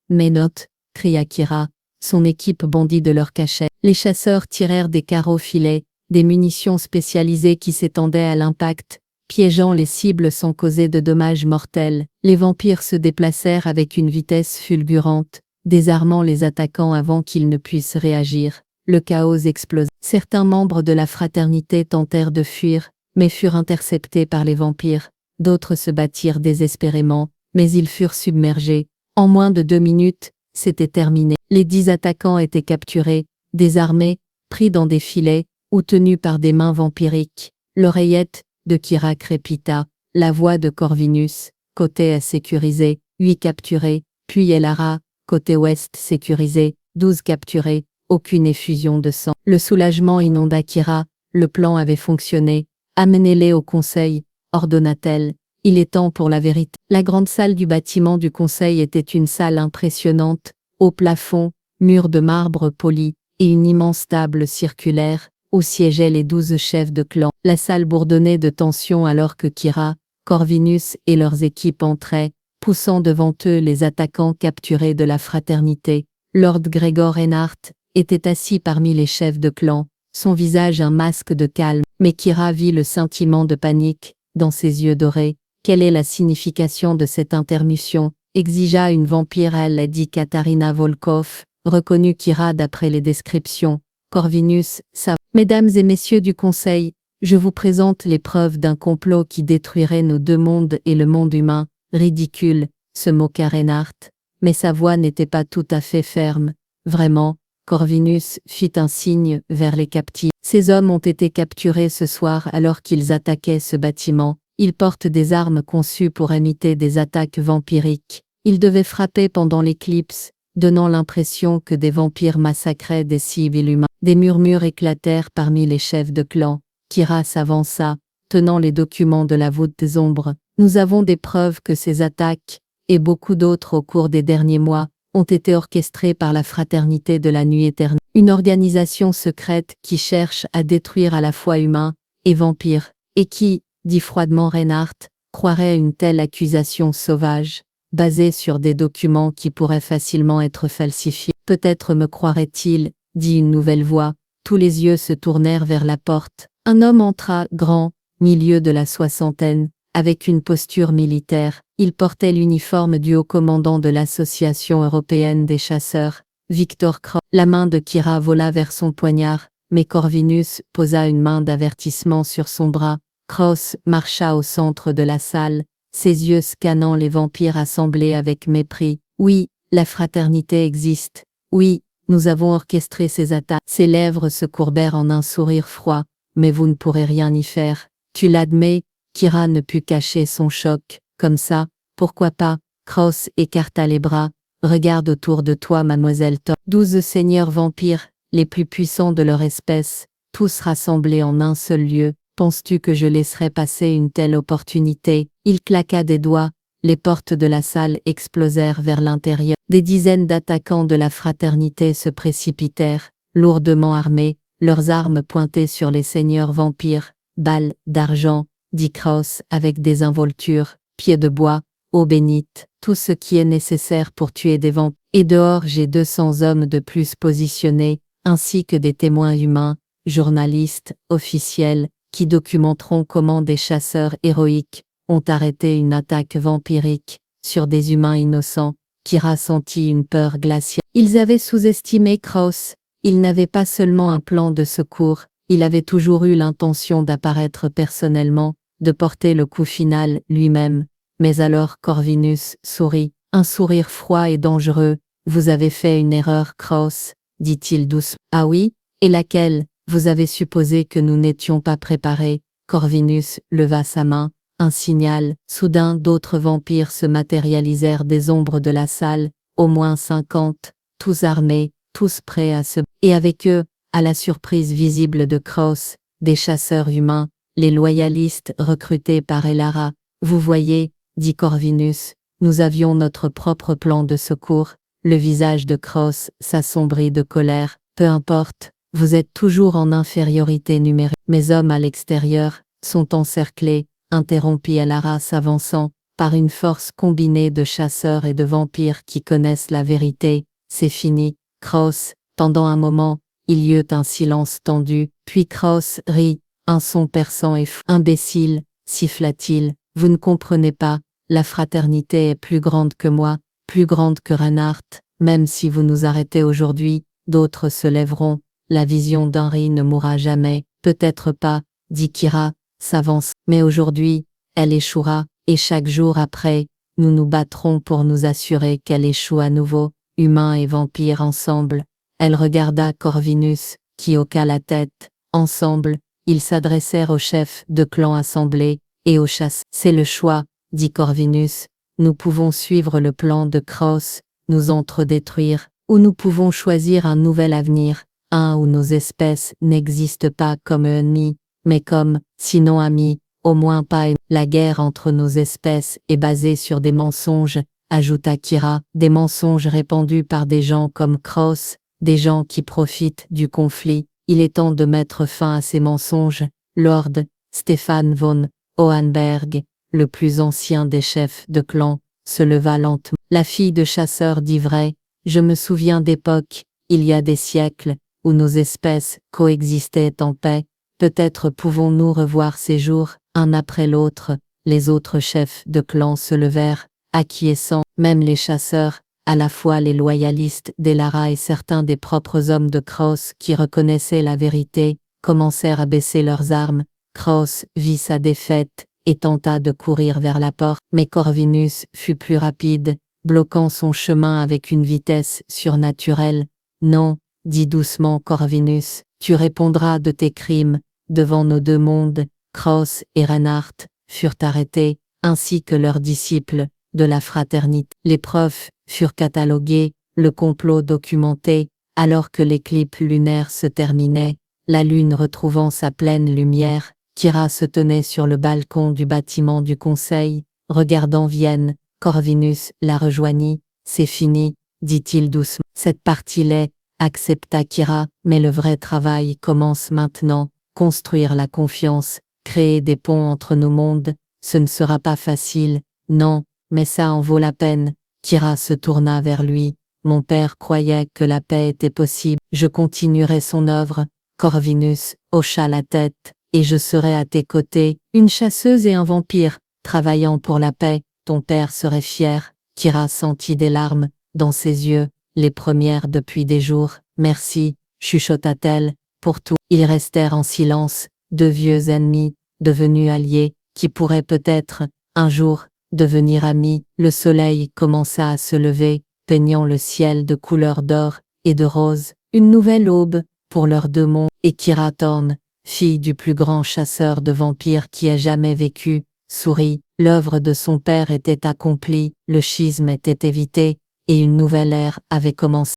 Mais note, cria Kira. Son équipe bondit de leur cachette. Les chasseurs tirèrent des carreaux filets, des munitions spécialisées qui s'étendaient à l'impact, piégeant les cibles sans causer de dommages mortels. Les vampires se déplacèrent avec une vitesse fulgurante, désarmant les attaquants avant qu'ils ne puissent réagir. Le chaos explosa. Certains membres de la fraternité tentèrent de fuir, mais furent interceptés par les vampires. D'autres se battirent désespérément, mais ils furent submergés. En moins de 2 minutes, c'était terminé. Les 10 attaquants étaient capturés, désarmés, pris dans des filets, ou tenus par des mains vampiriques. L'oreillette de Kira crépita. La voix de Corvinus, côté est sécurisé, 8 capturés, puis Elara, côté ouest sécurisé, 12 capturés. Aucune effusion de sang. Le soulagement inonda Kira, le plan avait fonctionné. Amenez-les au conseil, ordonna-t-elle. Il est temps pour la vérité. La grande salle du bâtiment du conseil était une salle impressionnante, au plafond, murs de marbre poli, et une immense table circulaire, où siégeaient les 12 chefs de clan. La salle bourdonnait de tension alors que Kira, Corvinus et leurs équipes entraient, poussant devant eux les attaquants capturés de la fraternité. Lord Gregor Reinhardt était assis parmi les chefs de clan, son visage un masque de calme, mais Kira vit le scintillement de panique dans ses yeux dorés. Quelle est la signification de cette intermission? Exigea une vampire. Elle dit Katarina Volkov, reconnut Kira d'après les descriptions. Corvinus, ça. Mesdames et messieurs du conseil, je vous présente les preuves d'un complot qui détruirait nos 2 mondes et le monde humain. Ridicule, se moqua Reinhardt, mais sa voix n'était pas tout à fait ferme. Vraiment, Corvinus fit un signe vers les captifs. Ces hommes ont été capturés ce soir alors qu'ils attaquaient ce bâtiment. Ils portent des armes conçues pour imiter des attaques vampiriques. Ils devaient frapper pendant l'éclipse, donnant l'impression que des vampires massacraient des civils humains. Des murmures éclatèrent parmi les chefs de clan. Kira s'avança, tenant les documents de la voûte des ombres. Nous avons des preuves que ces attaques, et beaucoup d'autres au cours des derniers mois, ont été orchestrées par la Fraternité de la Nuit Éternelle, une organisation secrète qui cherche à détruire à la fois humains et vampires, et qui, dit froidement Reinhardt, croirait une telle accusation sauvage, basée sur des documents qui pourraient facilement être falsifiés. Peut-être me croirait-il, dit une nouvelle voix. Tous les yeux se tournèrent vers la porte. Un homme entra, grand, milieu de la soixantaine, avec une posture militaire. Il portait l'uniforme du haut commandant de l'Association européenne des chasseurs, Victor Cross. La main de Kira vola vers son poignard, mais Corvinus posa une main d'avertissement sur son bras. Cross marcha au centre de la salle, ses yeux scannant les vampires assemblés avec mépris. Oui, la fraternité existe. Oui, nous avons orchestré ces attaques. Ses lèvres se courbèrent en un sourire froid, mais vous ne pourrez rien y faire. Tu l'admets? Kira ne put cacher son choc. Comme ça, pourquoi pas? Cross écarta les bras. Regarde autour de toi, mademoiselle Thor. 12 seigneurs vampires, les plus puissants de leur espèce, tous rassemblés en un seul lieu. Penses-tu que je laisserais passer une telle opportunité? Il claqua des doigts. Les portes de la salle explosèrent vers l'intérieur. Des dizaines d'attaquants de la fraternité se précipitèrent, lourdement armés, leurs armes pointées sur les seigneurs vampires. Balles d'argent, dit Cross avec désinvolture, pieds de bois, eau bénite, tout ce qui est nécessaire pour tuer des vampires. Et dehors j'ai 200 hommes de plus positionnés, ainsi que des témoins humains, journalistes, officiels, qui documenteront comment des chasseurs héroïques ont arrêté une attaque vampirique sur des humains innocents. Kira sentit une peur glaciale. Ils avaient sous-estimé Cross. Il n'avait pas seulement un plan de secours, il avait toujours eu l'intention d'apparaître personnellement, de porter le coup final lui-même. Mais alors Corvinus sourit, un sourire froid et dangereux. Vous avez fait une erreur, Cross, dit-il doucement. Ah oui? Et laquelle? Vous avez supposé que nous n'étions pas préparés. Corvinus leva sa main. Un signal. Soudain d'autres vampires se matérialisèrent des ombres de la salle, au moins 50, tous armés, tous prêts à se... Et avec eux, à la surprise visible de Cross, des chasseurs humains, les loyalistes recrutés par Elara. Vous voyez, dit Corvinus, nous avions notre propre plan de secours. Le visage de Cross s'assombrit de colère. Peu importe, vous êtes toujours en infériorité numérique. Mes hommes à l'extérieur sont encerclés, interrompit Elara s'avançant, par une force combinée de chasseurs et de vampires qui connaissent la vérité. C'est fini, Cross. Pendant un moment, il y eut un silence tendu, puis Cross rit, un son perçant et fou. Imbécile, siffla-t-il, vous ne comprenez pas, la fraternité est plus grande que moi, plus grande que Reinhardt. Même si vous nous arrêtez aujourd'hui, d'autres se lèveront. La vision d'Henri ne mourra jamais. Peut-être pas, dit Kira, s'avance. Mais aujourd'hui, elle échouera, et chaque jour après, nous nous battrons pour nous assurer qu'elle échoue à nouveau, humains et vampires ensemble. Elle regarda Corvinus, qui hoqua la tête. Ensemble, ils s'adressèrent aux chefs de clan assemblés, et aux chasseurs. C'est le choix, dit Corvinus. Nous pouvons suivre le plan de Cross, nous entre-détruire, ou nous pouvons choisir un nouvel avenir, un où nos espèces n'existent pas comme ennemis, mais comme, sinon amis, au moins pas ennemis. La guerre entre nos espèces est basée sur des mensonges, ajouta Kira, des mensonges répandus par des gens comme Cross, des gens qui profitent du conflit. Il est temps de mettre fin à ces mensonges. Lord Stefan von Hohenberg, le plus ancien des chefs de clan, se leva lentement. La fille de chasseur dit vrai, je me souviens d'époques, il y a des siècles, où nos espèces coexistaient en paix. Peut-être pouvons-nous revoir ces jours, un après l'autre. Les autres chefs de clan se levèrent, acquiescent, même les chasseurs, à la fois les loyalistes d'Elara et certains des propres hommes de Cross qui reconnaissaient la vérité, commencèrent à baisser leurs armes. Cross vit sa défaite, et tenta de courir vers la porte, mais Corvinus fut plus rapide, bloquant son chemin avec une vitesse surnaturelle. Non, dit doucement Corvinus, tu répondras de tes crimes, devant nos deux mondes. Cross et Reinhardt furent arrêtés, ainsi que leurs disciples, de la fraternité. Les preuves furent cataloguées, le complot documenté, alors que l'éclipse lunaire se terminait, la lune retrouvant sa pleine lumière. Kira se tenait sur le balcon du bâtiment du conseil, regardant Vienne, Corvinus la rejoignit. C'est fini, dit-il doucement. Cette partie l'est, accepta Kira, mais le vrai travail commence maintenant. Construire la confiance, créer des ponts entre nos mondes, ce ne sera pas facile, non, mais ça en vaut la peine. Kira se tourna vers lui. Mon père croyait que la paix était possible. Je continuerai son œuvre. Corvinus hocha la tête. Et je serai à tes côtés, une chasseuse et un vampire, travaillant pour la paix. Ton père serait fier. Kira sentit des larmes dans ses yeux, les premières depuis des jours. Merci, chuchota-t-elle, pour tout. Ils restèrent en silence, deux vieux ennemis, devenus alliés, qui pourraient peut-être, un jour, devenir amis. Le soleil commença à se lever, peignant le ciel de couleur d'or et de rose. Une nouvelle aube, pour leurs deux mondes. Et Kira Thorne, fille du plus grand chasseur de vampires qui ait jamais vécu, sourit. L'œuvre de son père était accomplie, le schisme était évité, et une nouvelle ère avait commencé.